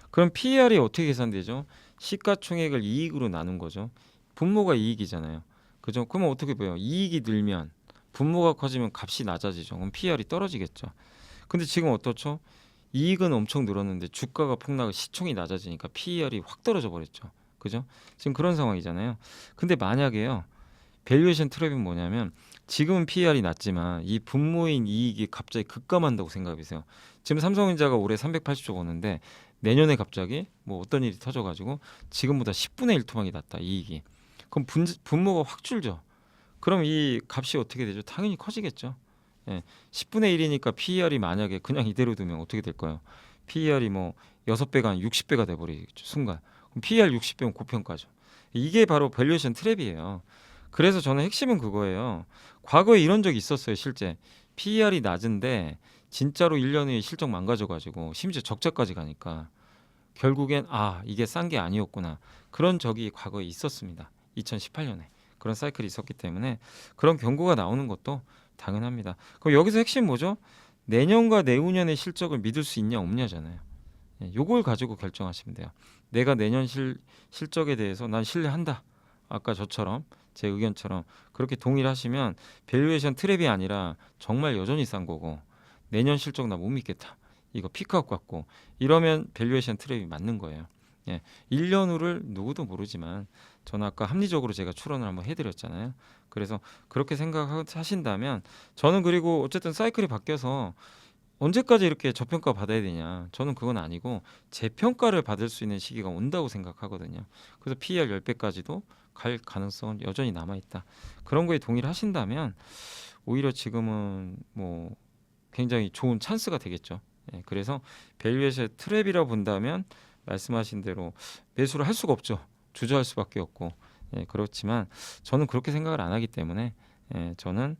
그럼 PER이 어떻게 계산되죠? 시가총액을 이익으로 나눈 거죠. 분모가 이익이잖아요. 그죠? 그러면 어떻게 보여? 이익이 늘면 분모가 커지면 값이 낮아지죠. 그럼 PER이 떨어지겠죠. 근데 지금 어떻죠? 이익은 엄청 늘었는데 주가가 폭락을 시총이 낮아지니까 PER이 확 떨어져 버렸죠. 그죠? 지금 그런 상황이잖아요. 근데 만약에요. 밸류에이션 트랩이 뭐냐면 지금은 PER이 낮지만 이 분모인 이익이 갑자기 급감한다고 생각해보세요. 지금 삼성전자가 올해 380조 버는데 내년에 갑자기 뭐 어떤 일이 터져가지고 지금보다 10분의 1 토막이 났다 이익이. 그럼 분모가 확 줄죠. 그럼 이 값이 어떻게 되죠? 당연히 커지겠죠. 예, 10분의 1이니까 PER이 만약에 그냥 이대로 두면 어떻게 될까요? PER이 뭐 6배가 아니라 60배가 돼버리겠죠. 순간. 그럼 PER 60배면 고평가죠. 이게 바로 밸류에이션 트랩이에요. 그래서 저는 핵심은 그거예요. 과거에 이런 적이 있었어요. 실제 PER이 낮은데 진짜로 1년 후에 실적 망가져가지고 심지어 적자까지 가니까 결국엔 아 이게 싼 게 아니었구나. 그런 적이 과거에 있었습니다. 2018년에 그런 사이클이 있었기 때문에 그런 경고가 나오는 것도 당연합니다. 그럼 여기서 핵심 뭐죠? 내년과 내후년의 실적을 믿을 수 있냐 없냐잖아요. 예, 요걸 가지고 결정하시면 돼요. 내가 내년 실적에 대해서 난 신뢰한다. 아까 저처럼 제 의견처럼 그렇게 동의를 하시면 밸류에이션 트랩이 아니라 정말 여전히 싼 거고 내년 실적 나 못 믿겠다. 이거 피크아웃 같고 이러면 밸류에이션 트랩이 맞는 거예요. 예, 1년 후를 누구도 모르지만 저는 아까 합리적으로 제가 추론을 한번 해드렸잖아요. 그래서 그렇게 생각하신다면 저는 그리고 어쨌든 사이클이 바뀌어서 언제까지 이렇게 저평가 받아야 되냐 저는 그건 아니고 재평가를 받을 수 있는 시기가 온다고 생각하거든요. 그래서 PER 10배까지도 갈 가능성은 여전히 남아있다. 그런 거에 동의를 하신다면 오히려 지금은 뭐 굉장히 좋은 찬스가 되겠죠. 예, 그래서 밸류에이션 트랩이라 본다면 말씀하신 대로 매수를 할 수가 없죠. 주저할 수밖에 없고. 예, 그렇지만 저는 그렇게 생각을 안 하기 때문에 저는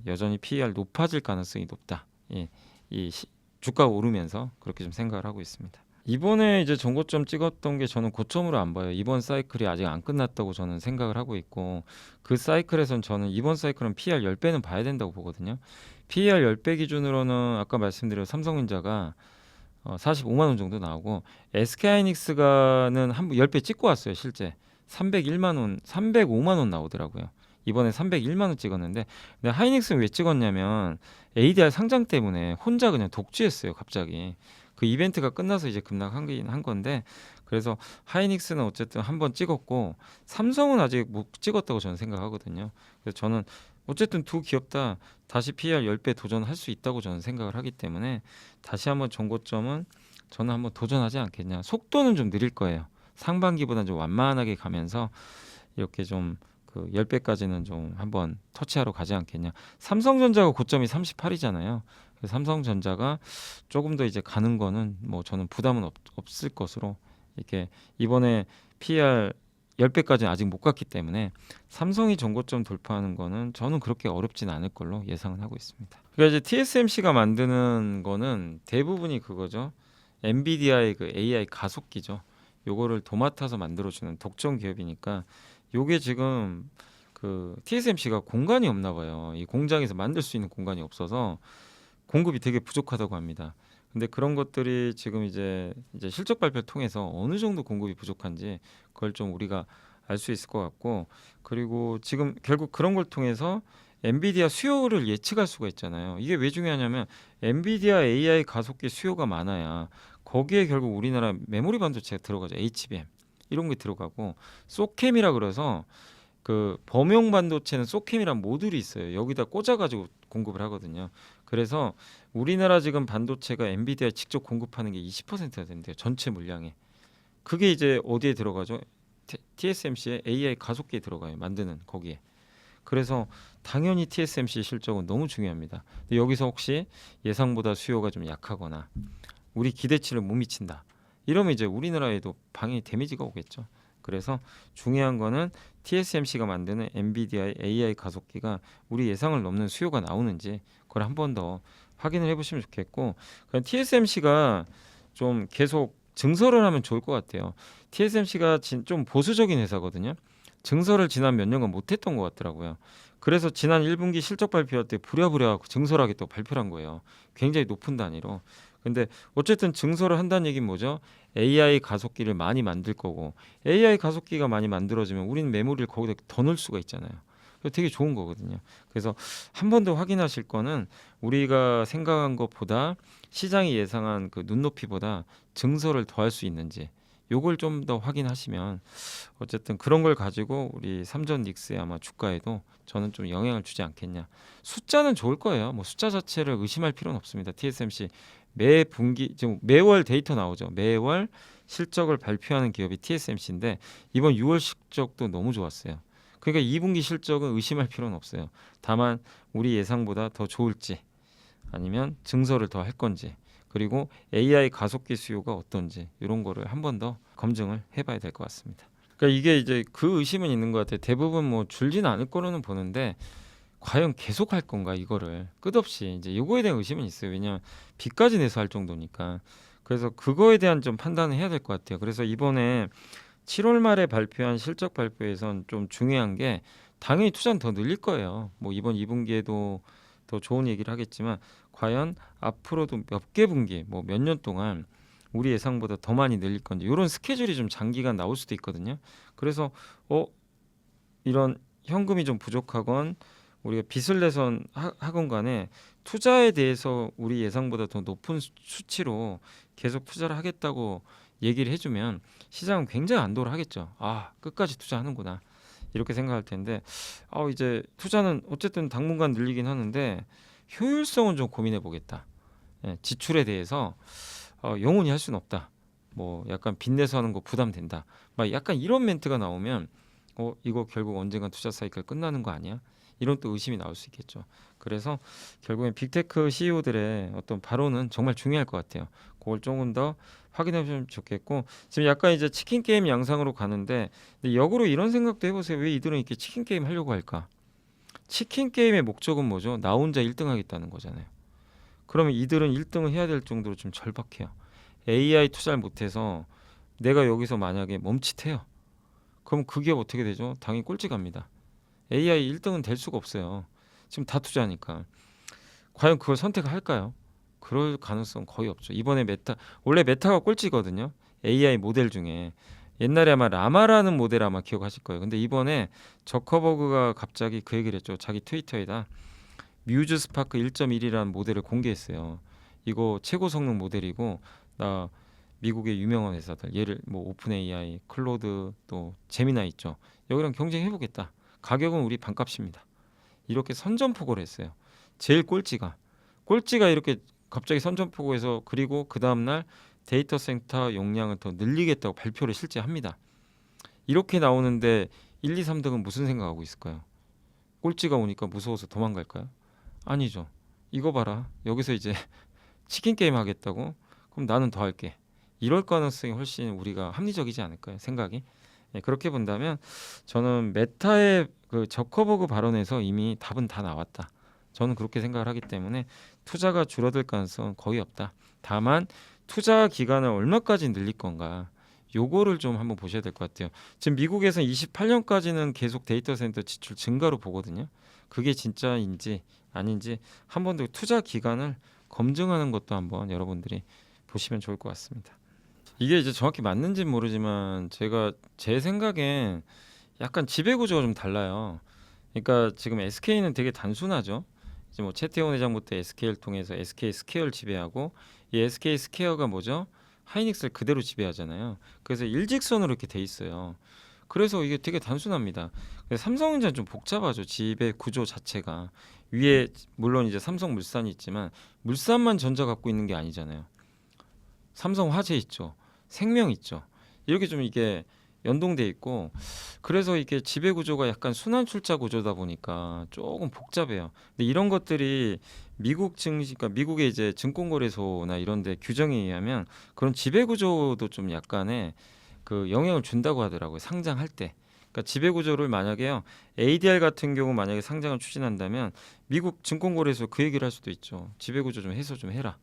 여전히 PER 높아질 가능성이 높다. 예, 주가가 오르면서 그렇게 좀 생각을 하고 있습니다. 이번에 이제 전고점 찍었던 게 저는 고점으로 안 봐요. 이번 사이클이 아직 안 끝났다고 저는 생각을 하고 있고 그 사이클에선 저는 이번 사이클은 PER 10배는 봐야 된다고 보거든요. PER 10배 기준으로는 아까 말씀드린 삼성전자가 45만 원 정도 나오고 SK하이닉스가는 한 10배 찍고 왔어요. 실제 301만 원, 305만 원 나오더라고요. 이번에 301만 원 찍었는데 근데 하이닉스는 왜 찍었냐면 ADR 상장 때문에 혼자 그냥 독주했어요. 갑자기 그 이벤트가 끝나서 이제 급락한 건데 그래서 하이닉스는 어쨌든 한번 찍었고 삼성은 아직 못 찍었다고 저는 생각하거든요. 그래서 저는 어쨌든 두 기업 다 다시 PER 10배 도전할 수 있다고 저는 생각을 하기 때문에 다시 한번 정고점은 저는 한번 도전하지 않겠냐. 속도는 좀 느릴 거예요. 상반기보다는 좀 완만하게 가면서 이렇게 좀 그 10배까지는 좀 한번 터치하러 가지 않겠냐. 삼성전자가 고점이 38이잖아요. 그래서 삼성전자가 조금 더 이제 가는 거는 뭐 저는 부담은 없을 것으로 이렇게 이번에 PER 10배까지는 아직 못 갔기 때문에 삼성이 전고점 돌파하는 거는 저는 그렇게 어렵진 않을 걸로 예상은 하고 있습니다. 그러니까 이제 TSMC가 만드는 거는 대부분이 그거죠. 엔비디아의 그 AI 가속기죠. 요거를 도맡아서 만들어주는 독점 기업이니까 요게 지금 그 TSMC가 공간이 없나 봐요. 이 공장에서 만들 수 있는 공간이 없어서 공급이 되게 부족하다고 합니다. 근데 그런 것들이 지금 이제 실적 발표를 통해서 어느 정도 공급이 부족한지 그걸 좀 우리가 알 수 있을 것 같고, 그리고 지금 결국 그런 걸 통해서 엔비디아 수요를 예측할 수가 있잖아요. 이게 왜 중요하냐면 엔비디아 AI 가속기 수요가 많아야 거기에 결국 우리나라 메모리 반도체가 들어가죠. HBM 이런 게 들어가고, 소캠이라 그래서 그 범용 반도체는 소캠이란 모듈이 있어요. 여기다 꽂아가지고 공급을 하거든요. 그래서 우리나라 지금 반도체가 엔비디아에 직접 공급하는 게 20%가 된대요. 전체 물량에. 그게 이제 어디에 들어가죠? TSMC의 AI 가속기에 들어가요. 만드는 거기에. 그래서 당연히 TSMC 실적은 너무 중요합니다. 근데 여기서 혹시 예상보다 수요가 좀 약하거나 우리 기대치를 못 미친다, 이러면 이제 우리나라에도 방해 데미지가 오겠죠. 그래서 중요한 거는 TSMC가 만드는 엔비디아의 AI 가속기가 우리 예상을 넘는 수요가 나오는지 그걸 한 번 더 확인을 해보시면 좋겠고, 그냥 TSMC가 좀 계속 증설을 하면 좋을 것 같아요. TSMC가 좀 보수적인 회사거든요. 증설을 지난 몇 년간 못했던 것 같더라고요. 그래서 지난 1분기 실적 발표할 때 부랴부랴 증설하게 또 발표를 한 거예요. 굉장히 높은 단위로. 근데 어쨌든 증설을 한다는 얘기는 뭐죠? AI 가속기를 많이 만들 거고, AI 가속기가 많이 만들어지면 우리는 메모리를 거기다 더 넣을 수가 있잖아요. 그래서 되게 좋은 거거든요. 그래서 한 번 더 확인하실 거는 우리가 생각한 것보다 시장이 예상한 그 눈높이보다 증설을 더 할 수 있는지 요걸 좀 더 확인하시면 어쨌든 그런 걸 가지고 우리 삼전 닉스의 아마 주가에도 저는 좀 영향을 주지 않겠냐. 숫자는 좋을 거예요. 뭐 숫자 자체를 의심할 필요는 없습니다. TSMC 매 분기 지금 매월 데이터 나오죠. 매월 실적을 발표하는 기업이 TSMC인데 이번 6월 실적도 너무 좋았어요. 그러니까 2분기 실적은 의심할 필요는 없어요. 다만 우리 예상보다 더 좋을지 아니면 증설을 더 할 건지, 그리고 AI 가속기 수요가 어떤지 이런 거를 한 번 더 검증을 해봐야 될 것 같습니다. 그러니까 이게 이제 그 의심은 있는 것 같아요. 대부분 뭐 줄지는 않을 거로는 보는데 과연 계속 할 건가, 이거를 끝없이 이제 요거에 대한 의심은 있어요. 왜냐하면 빚까지 내서 할 정도니까. 그래서 그거에 대한 좀 판단을 해야 될 것 같아요. 그래서 이번에 7월 말에 발표한 실적 발표에선 좀 중요한 게 당연히 투자는 더 늘릴 거예요. 뭐 이번 2분기에도 더 좋은 얘기를 하겠지만 과연 앞으로도 몇 개 분기 뭐 몇 년 동안 우리 예상보다 더 많이 늘릴 건지 이런 스케줄이 좀 장기간 나올 수도 있거든요. 그래서 이런 현금이 좀 부족하건 우리가 빚을 내선 하건 간에 투자에 대해서 우리 예상보다 더 높은 수치로 계속 투자를 하겠다고 얘기를 해주면 시장은 굉장히 안도를 하겠죠. 아, 끝까지 투자하는구나 이렇게 생각할 텐데, 이제 투자는 어쨌든 당분간 늘리긴 하는데 효율성은 좀 고민해 보겠다. 예, 지출에 대해서 영원히 할 수는 없다. 뭐 약간 빚내서 하는 거 부담된다. 막 약간 이런 멘트가 나오면 이거 결국 언젠간 투자 사이클 끝나는 거 아니야? 이런 또 의심이 나올 수 있겠죠. 그래서 결국엔 빅테크 CEO들의 어떤 발언은 정말 중요할 것 같아요. 그걸 조금 더 확인해 보시면 좋겠고, 지금 약간 이제 치킨 게임 양상으로 가는데, 근데 역으로 이런 생각도 해보세요. 왜 이들은 이렇게 치킨 게임 하려고 할까? 치킨 게임의 목적은 뭐죠? 나 혼자 1등 하겠다는 거잖아요. 그러면 이들은 1등을 해야 될 정도로 좀 절박해요. AI 투자를 못해서 내가 여기서 만약에 멈칫해요. 그럼 그게 어떻게 되죠? 당연히 꼴찌 갑니다. AI 1등은 될 수가 없어요. 지금 다 투자하니까. 과연 그걸 선택할까요? 그럴 가능성 거의 없죠. 이번에 원래 메타가 꼴찌거든요. AI 모델 중에. 옛날에 아마 라마라는 모델 아마 기억하실 거예요. 근데 이번에 저커버그가 갑자기 그 얘기를 했죠. 자기 트위터에다 뮤즈 스파크 1.1이라는 모델을 공개했어요. 이거 최고 성능 모델이고, 나 미국의 유명한 회사들 예를 뭐 오픈 AI, 클로드, 또 제미나 있죠. 여기랑 경쟁해 보겠다. 가격은 우리 반값입니다. 이렇게 선전포고를 했어요. 제일 꼴찌가 이렇게 갑자기 선전포고해서, 그리고 그 다음날 데이터 센터 용량을 더 늘리겠다고 발표를 실제 합니다. 이렇게 나오는데 1, 2, 3등은 무슨 생각하고 있을까요? 꼴찌가 오니까 무서워서 도망갈까요? 아니죠. 이거 봐라. 여기서 이제 치킨 게임 하겠다고? 그럼 나는 더 할게. 이럴 가능성이 훨씬 우리가 합리적이지 않을까요? 생각이. 예, 그렇게 본다면 저는 메타의 그 저커버그 발언에서 이미 답은 다 나왔다. 저는 그렇게 생각을 하기 때문에 투자가 줄어들 가능성은 거의 없다. 다만 투자 기간을 얼마까지 늘릴 건가 요거를 좀 한번 보셔야 될 것 같아요. 지금 미국에서는 28년까지는 계속 데이터 센터 지출 증가로 보거든요. 그게 진짜인지 아닌지 한 번 더 투자 기간을 검증하는 것도 한번 여러분들이 보시면 좋을 것 같습니다. 이게 이제 정확히 맞는지는 모르지만 제가 제 생각엔 약간 지배 구조가 좀 달라요. 그러니까 지금 SK는 되게 단순하죠. 이제 뭐 최태원 회장부터 SK를 통해서 SK 스퀘어를 지배하고 이 SK 스퀘어가 뭐죠? 하이닉스를 그대로 지배하잖아요. 그래서 일직선으로 이렇게 돼 있어요. 그래서 이게 되게 단순합니다. 근데 삼성전자는 좀 복잡하죠. 지배 구조 자체가 위에 물론 이제 삼성물산이 있지만 물산만 전자 갖고 있는 게 아니잖아요. 삼성화재 있죠. 생명 있죠. 이렇게 좀 이게 연동돼 있고 그래서 이게 지배 구조가 약간 순환 출자 구조다 보니까 조금 복잡해요. 근데 이런 것들이 미국 증시, 그러니까 미국의 이제 증권거래소나 이런데 규정에 의하면 그런 지배 구조도 좀 약간의 그 영향을 준다고 하더라고요. 상장할 때. 그러니까 지배 구조를 만약에요. ADR 같은 경우 만약에 상장을 추진한다면 미국 증권거래소 그 얘기를 할 수도 있죠. 지배 구조 좀 해소 좀 해라.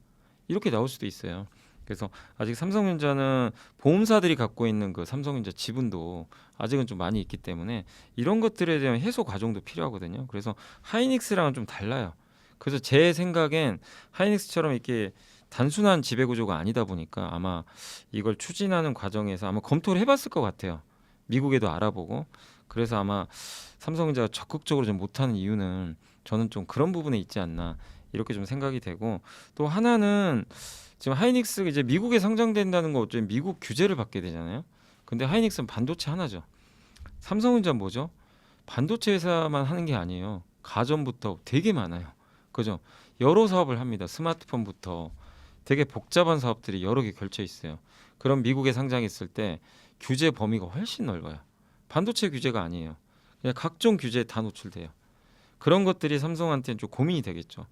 이렇게 나올 수도 있어요. 그래서 아직 삼성전자는 보험사들이 갖고 있는 그 삼성전자 지분도 아직은 좀 많이 있기 때문에 이런 것들에 대한 해소 과정도 필요하거든요. 그래서 하이닉스랑은 좀 달라요. 그래서 제 생각엔 하이닉스처럼 이렇게 단순한 지배 구조가 아니다 보니까 아마 이걸 추진하는 과정에서 아마 검토를 해봤을 것 같아요. 미국에도 알아보고 그래서 아마 삼성전자가 적극적으로 좀 못하는 이유는 저는 좀 그런 부분에 있지 않나 이렇게 좀 생각이 되고 또 하나는 지금 하이닉스가 이제 미국에 상장된다는 거 어쩌면 미국 규제를 받게 되잖아요. 근데 하이닉스는 반도체 하나죠. 삼성전자 뭐죠? 반도체 회사만 하는 게 아니에요. 가전부터 되게 많아요. 그죠? 여러 사업을 합니다. 스마트폰부터 되게 복잡한 사업들이 여러 개 걸쳐 있어요. 그럼 미국에 상장했을 때 규제 범위가 훨씬 넓어요. 반도체 규제가 아니에요. 그냥 각종 규제에 다 노출돼요. 그런 것들이 삼성한테는 좀 고민이 되겠죠.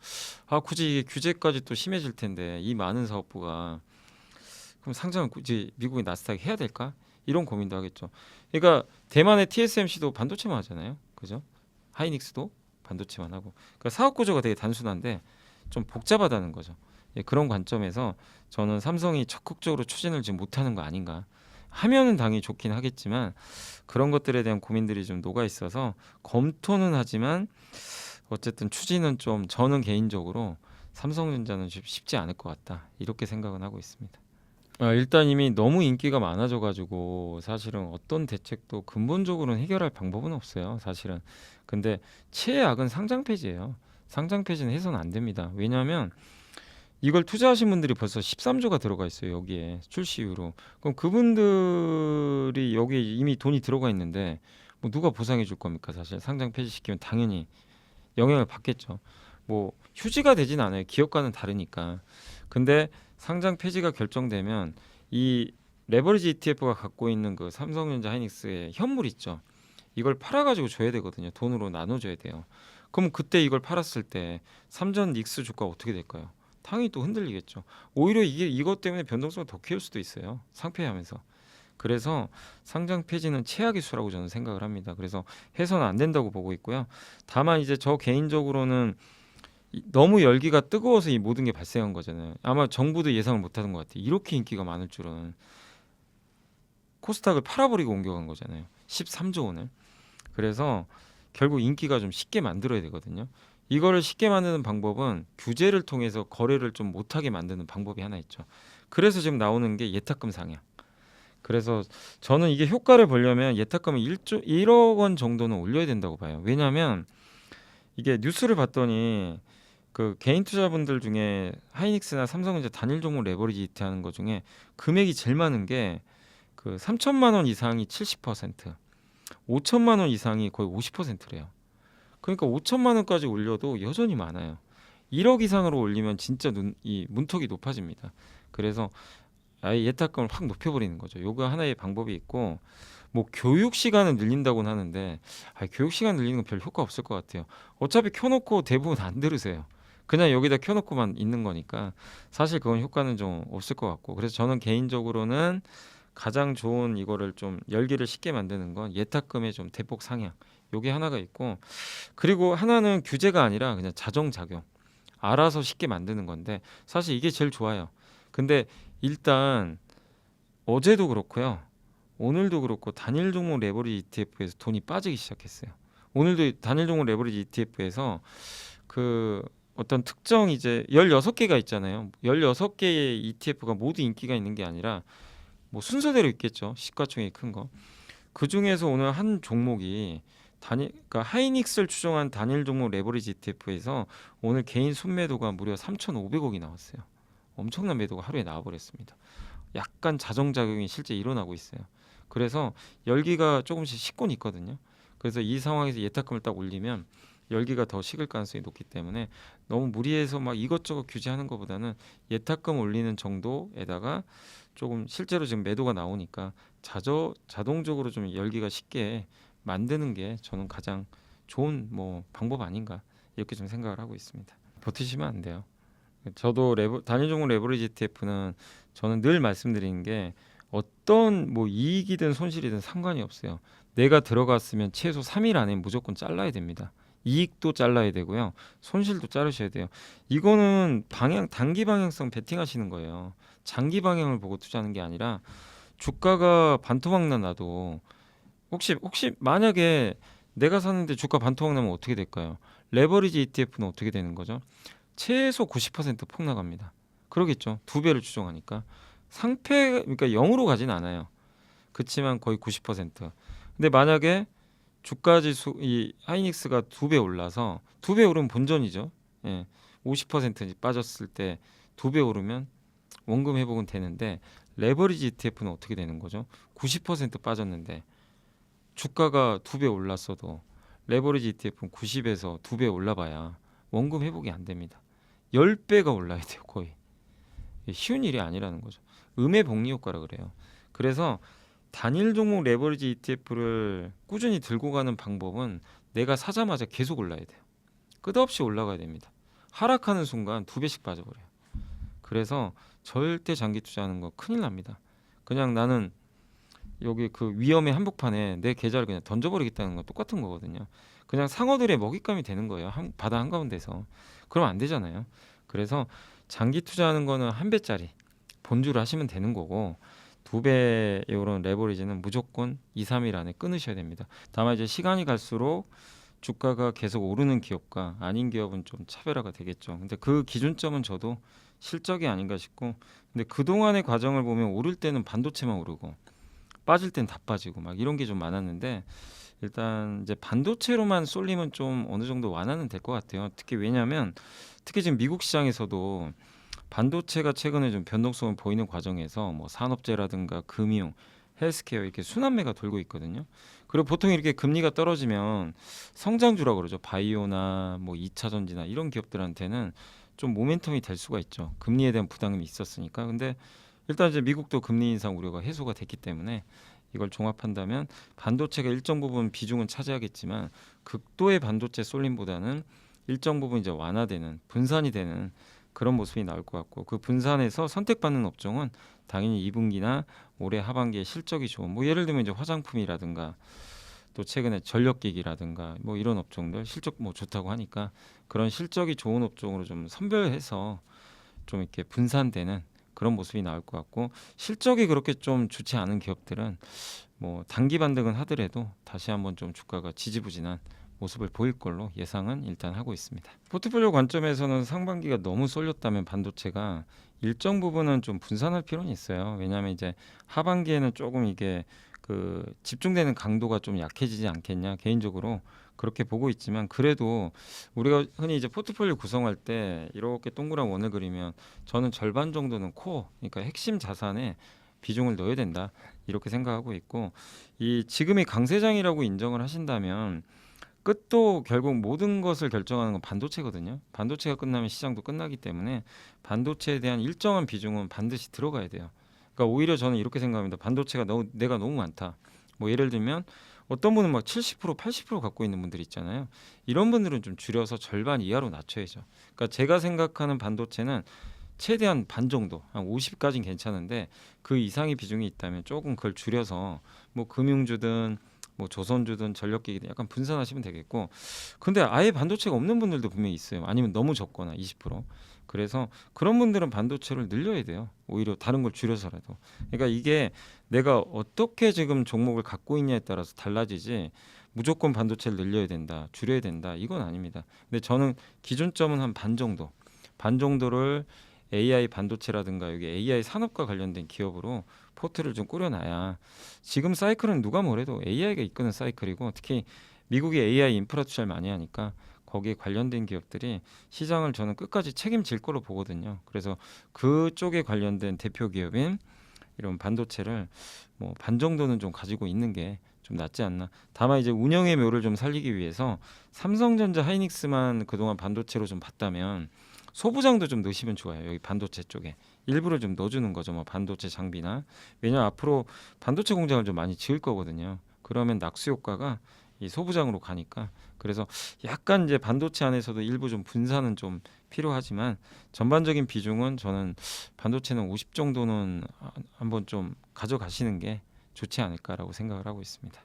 아, 굳이 이게 규제까지 또 심해질 텐데 이 많은 사업부가 그럼 상장을 굳이 미국의 나스닥에 해야 될까? 이런 고민도 하겠죠. 그러니까 대만의 TSMC도 반도체만 하잖아요. 그죠? 하이닉스도 반도체만 하고. 그러니까 사업 구조가 되게 단순한데 좀 복잡하다는 거죠. 예, 그런 관점에서 저는 삼성이 적극적으로 추진을 지금 못하는 거 아닌가. 하면은 당연히 좋긴 하겠지만 그런 것들에 대한 고민들이 좀 녹아 있어서 검토는 하지만 어쨌든 추진은 좀 저는 개인적으로 삼성전자는 쉽지 않을 것 같다 이렇게 생각은 하고 있습니다. 일단 이미 너무 인기가 많아져가지고 사실은 어떤 대책도 근본적으로는 해결할 방법은 없어요. 사실은. 근데 최악은 상장 폐지예요. 상장 폐지는 해서는 안 됩니다. 왜냐하면 이걸 투자하신 분들이 벌써 13조가 들어가 있어요. 여기에 출시 이후로. 그럼 그분들이 여기에 이미 돈이 들어가 있는데 뭐 누가 보상해 줄 겁니까? 사실 상장 폐지시키면 당연히 영향을 받겠죠. 뭐 휴지가 되진 않아요. 기업과는 다르니까. 근데 상장 폐지가 결정되면 이 레버리지 ETF가 갖고 있는 그 삼성전자 하이닉스의 현물 있죠. 이걸 팔아가지고 줘야 되거든요. 돈으로 나눠줘야 돼요. 그럼 그때 이걸 팔았을 때 삼전 닉스 주가 어떻게 될까요? 당연히 또 흔들리겠죠. 오히려 이게 이것 때문에 변동성을 더 키울 수도 있어요. 상폐하면서. 그래서 상장 폐지는 최악의 수라고 저는 생각을 합니다. 그래서 해서는 안 된다고 보고 있고요. 다만 이제 저 개인적으로는 너무 열기가 뜨거워서 이 모든 게 발생한 거잖아요. 아마 정부도 예상을 못하는 것 같아요. 이렇게 인기가 많을 줄은. 코스닥을 팔아버리고 옮겨간 거잖아요. 13조 원을. 그래서 결국 인기가 좀 쉽게 만들어야 되거든요. 이거를 쉽게 만드는 방법은 규제를 통해서 거래를 좀 못하게 만드는 방법이 하나 있죠. 그래서 지금 나오는 게 예탁금 상향. 그래서 저는 이게 효과를 보려면 예탁금을 1억 원 정도는 올려야 된다고 봐요. 왜냐하면 이게 뉴스를 봤더니 그 개인 투자분들 중에 하이닉스나 삼성전자 단일 종목 레버리지 이트하는 것 중에 금액이 제일 많은 게 그 3천만 원 이상이 70%, 5천만 원 이상이 거의 50%래요. 그러니까 5천만 원까지 올려도 여전히 많아요. 1억 이상으로 올리면 진짜 이 문턱이 높아집니다. 그래서 아예 예탁금을 확 높여버리는 거죠. 요거 하나의 방법이 있고 뭐 교육 시간을 늘린다고는 하는데 교육 시간 늘리는 건 별 효과 없을 것 같아요. 어차피 켜놓고 대부분 안 들으세요. 그냥 여기다 켜놓고만 있는 거니까 사실 그건 효과는 좀 없을 것 같고 그래서 저는 개인적으로는 가장 좋은 이거를 좀 열기를 쉽게 만드는 건 예탁금의 좀 대폭 상향 요게 하나가 있고 그리고 하나는 규제가 아니라 그냥 자정작용 알아서 쉽게 만드는 건데 사실 이게 제일 좋아요. 근데 일단 어제도 그렇고요. 오늘도 그렇고 단일 종목 레버리지 ETF에서 돈이 빠지기 시작했어요. 오늘도 단일 종목 레버리지 ETF에서 그 어떤 특정 이제 16개가 있잖아요. 16개의 ETF가 모두 인기가 있는 게 아니라 뭐 순서대로 있겠죠. 시가총액이 큰 거. 그 중에서 오늘 한 종목이 그러니까 하이닉스를 추종한 단일 종목 레버리지 ETF에서 오늘 개인 순매도가 무려 3,500억이 나왔어요. 엄청난 매도가 하루에 나와버렸습니다. 약간 자정작용이 실제 일어나고 있어요. 그래서 열기가 조금씩 식곤 있거든요. 그래서 이 상황에서 예탁금을 딱 올리면 열기가 더 식을 가능성이 높기 때문에 너무 무리해서 막 이것저것 규제하는 것보다는 예탁금 올리는 정도에다가 조금 실제로 지금 매도가 나오니까 자동적으로 좀 열기가 쉽게 만드는 게 저는 가장 좋은 뭐 방법 아닌가 이렇게 좀 생각을 하고 있습니다. 버티시면 안 돼요. 저도 단일 종목 레버리지 ETF는 저는 늘 말씀드리는 게 어떤 뭐 이익이든 손실이든 상관이 없어요. 내가 들어갔으면 최소 3일 안에 무조건 잘라야 됩니다. 이익도 잘라야 되고요. 손실도 자르셔야 돼요. 이거는 단기 방향성 베팅하시는 거예요. 장기 방향을 보고 투자하는 게 아니라 주가가 반토막 나도 혹시 만약에 내가 샀는데 주가 반토막 나면 어떻게 될까요? 레버리지 ETF는 어떻게 되는 거죠? 최소 90% 폭락합니다. 그러겠죠. 두 배를 추정하니까 상패 그러니까 0으로 가진 않아요. 그렇지만 거의 90%. 근데 만약에 주가 지수 이 하이닉스가 두 배 올라서 두 배 오르면 본전이죠. 예. 50% 빠졌을 때 두 배 오르면 원금 회복은 되는데 레버리지 ETF는 어떻게 되는 거죠? 90% 빠졌는데 주가가 두 배 올랐어도 레버리지 ETF는 90에서 두 배 올라봐야 원금 회복이 안 됩니다. 10배가 올라야 돼요, 거의. 쉬운 일이 아니라는 거죠. 음의 복리 효과라 그래요. 그래서 단일 종목 레버리지 ETF를 꾸준히 들고 가는 방법은 내가 사자마자 계속 올라야 돼요. 끝없이 올라가야 됩니다. 하락하는 순간 두 배씩 빠져버려요. 그래서 절대 장기 투자하는 거 큰일 납니다. 그냥 나는 여기 그 위험의 한복판에 내 계좌를 그냥 던져버리겠다는 건 똑같은 거거든요. 그냥 상어들의 먹잇감이 되는 거예요. 바다 한가운데서. 그럼 안 되잖아요. 그래서 장기 투자하는 거는 한 배짜리 본주를 하시면 되는 거고 두 배의 이런 레버리지는 무조건 2, 3일 안에 끊으셔야 됩니다. 다만 이제 시간이 갈수록 주가가 계속 오르는 기업과 아닌 기업은 좀 차별화가 되겠죠. 근데 그 기준점은 저도 실적이 아닌가 싶고 근데 그동안의 과정을 보면 오를 때는 반도체만 오르고 빠질 땐 다 빠지고 막 이런 게 좀 많았는데 일단 이제 반도체로만 쏠리면 좀 어느 정도 완화는 될 것 같아요. 특히 지금 미국 시장에서도 반도체가 최근에 좀 변동성을 보이는 과정에서 뭐 산업재라든가 금융, 헬스케어 이렇게 순환매가 돌고 있거든요. 그리고 보통 이렇게 금리가 떨어지면 성장주라고 그러죠. 바이오나 뭐 2차 전지나 이런 기업들한테는 좀 모멘텀이 될 수가 있죠. 금리에 대한 부담이 있었으니까. 근데 일단 이제 미국도 금리 인상 우려가 해소가 됐기 때문에 이걸 종합한다면 반도체가 일정 부분 비중은 차지하겠지만 극도의 반도체 쏠림보다는 일정 부분 이제 완화되는 분산이 되는 그런 모습이 나올 것 같고 그 분산에서 선택받는 업종은 당연히 2분기나 올해 하반기에 실적이 좋은 뭐 예를 들면 이제 화장품이라든가 또 최근에 전력기기라든가 뭐 이런 업종들 실적 뭐 좋다고 하니까 그런 실적이 좋은 업종으로 좀 선별해서 좀 이렇게 분산되는 그런 모습이 나올 것 같고 실적이 그렇게 좀 좋지 않은 기업들은 뭐 단기 반등은 하더라도 다시 한번 좀 주가가 지지부진한 모습을 보일 걸로 예상은 일단 하고 있습니다. 포트폴리오 관점에서는 상반기가 너무 쏠렸다면 반도체가 일정 부분은 좀 분산할 필요는 있어요. 왜냐하면 이제 하반기에는 조금 이게 그 집중되는 강도가 좀 약해지지 않겠냐 개인적으로 그렇게 보고 있지만 그래도 우리가 흔히 이제 포트폴리오 구성할 때 이렇게 동그란 원을 그리면 저는 절반 정도는 코어 그러니까 핵심 자산에 비중을 넣어야 된다 이렇게 생각하고 있고 이 지금이 강세장이라고 인정을 하신다면 끝도 결국 모든 것을 결정하는 건 반도체거든요. 반도체가 끝나면 시장도 끝나기 때문에 반도체에 대한 일정한 비중은 반드시 들어가야 돼요. 그러니까 오히려 저는 이렇게 생각합니다. 반도체가 내가 너무 많다. 뭐 예를 들면 어떤 분은 막 70% 80% 갖고 있는 분들 있잖아요. 이런 분들은 좀 줄여서 절반 이하로 낮춰야죠. 그러니까 제가 생각하는 반도체는 최대한 반 정도, 한 50까지는 괜찮은데 그 이상의 비중이 있다면 조금 그걸 줄여서 뭐 금융주든 뭐 조선주든 전력기기든 약간 분산하시면 되겠고, 근데 아예 반도체가 없는 분들도 분명히 있어요. 아니면 너무 적거나 20%. 그래서 그런 분들은 반도체를 늘려야 돼요. 오히려 다른 걸 줄여서라도. 그러니까 이게 내가 어떻게 지금 종목을 갖고 있냐에 따라서 달라지지, 무조건 반도체를 늘려야 된다, 줄여야 된다, 이건 아닙니다. 근데 저는 기준점은 한 반 정도, 반 정도를 AI 반도체라든가 여기 AI 산업과 관련된 기업으로 포트를 좀 꾸려놔야, 지금 사이클은 누가 뭐래도 AI가 이끄는 사이클이고, 특히 미국이 AI 인프라 투자를 많이 하니까 거기에 관련된 기업들이 시장을 저는 끝까지 책임질 거로 보거든요. 그래서 그쪽에 관련된 대표 기업인 이런 반도체를 뭐 반 정도는 좀 가지고 있는 게 좀 낫지 않나. 다만 이제 운영의 묘를 좀 살리기 위해서 삼성전자, 하이닉스만 그동안 반도체로 좀 봤다면 소부장도 좀 넣으시면 좋아요. 여기 반도체 쪽에 일부러 좀 넣어주는 거죠. 뭐 반도체 장비나. 왜냐면 앞으로 반도체 공장을 좀 많이 지을 거거든요. 그러면 낙수 효과가 이 소부장으로 가니까. 그래서 약간 이제 반도체 안에서도 일부 좀 분산은 좀 필요하지만, 전반적인 비중은 저는 반도체는 50 정도는 한번 좀 가져가시는 게 좋지 않을까라고 생각을 하고 있습니다.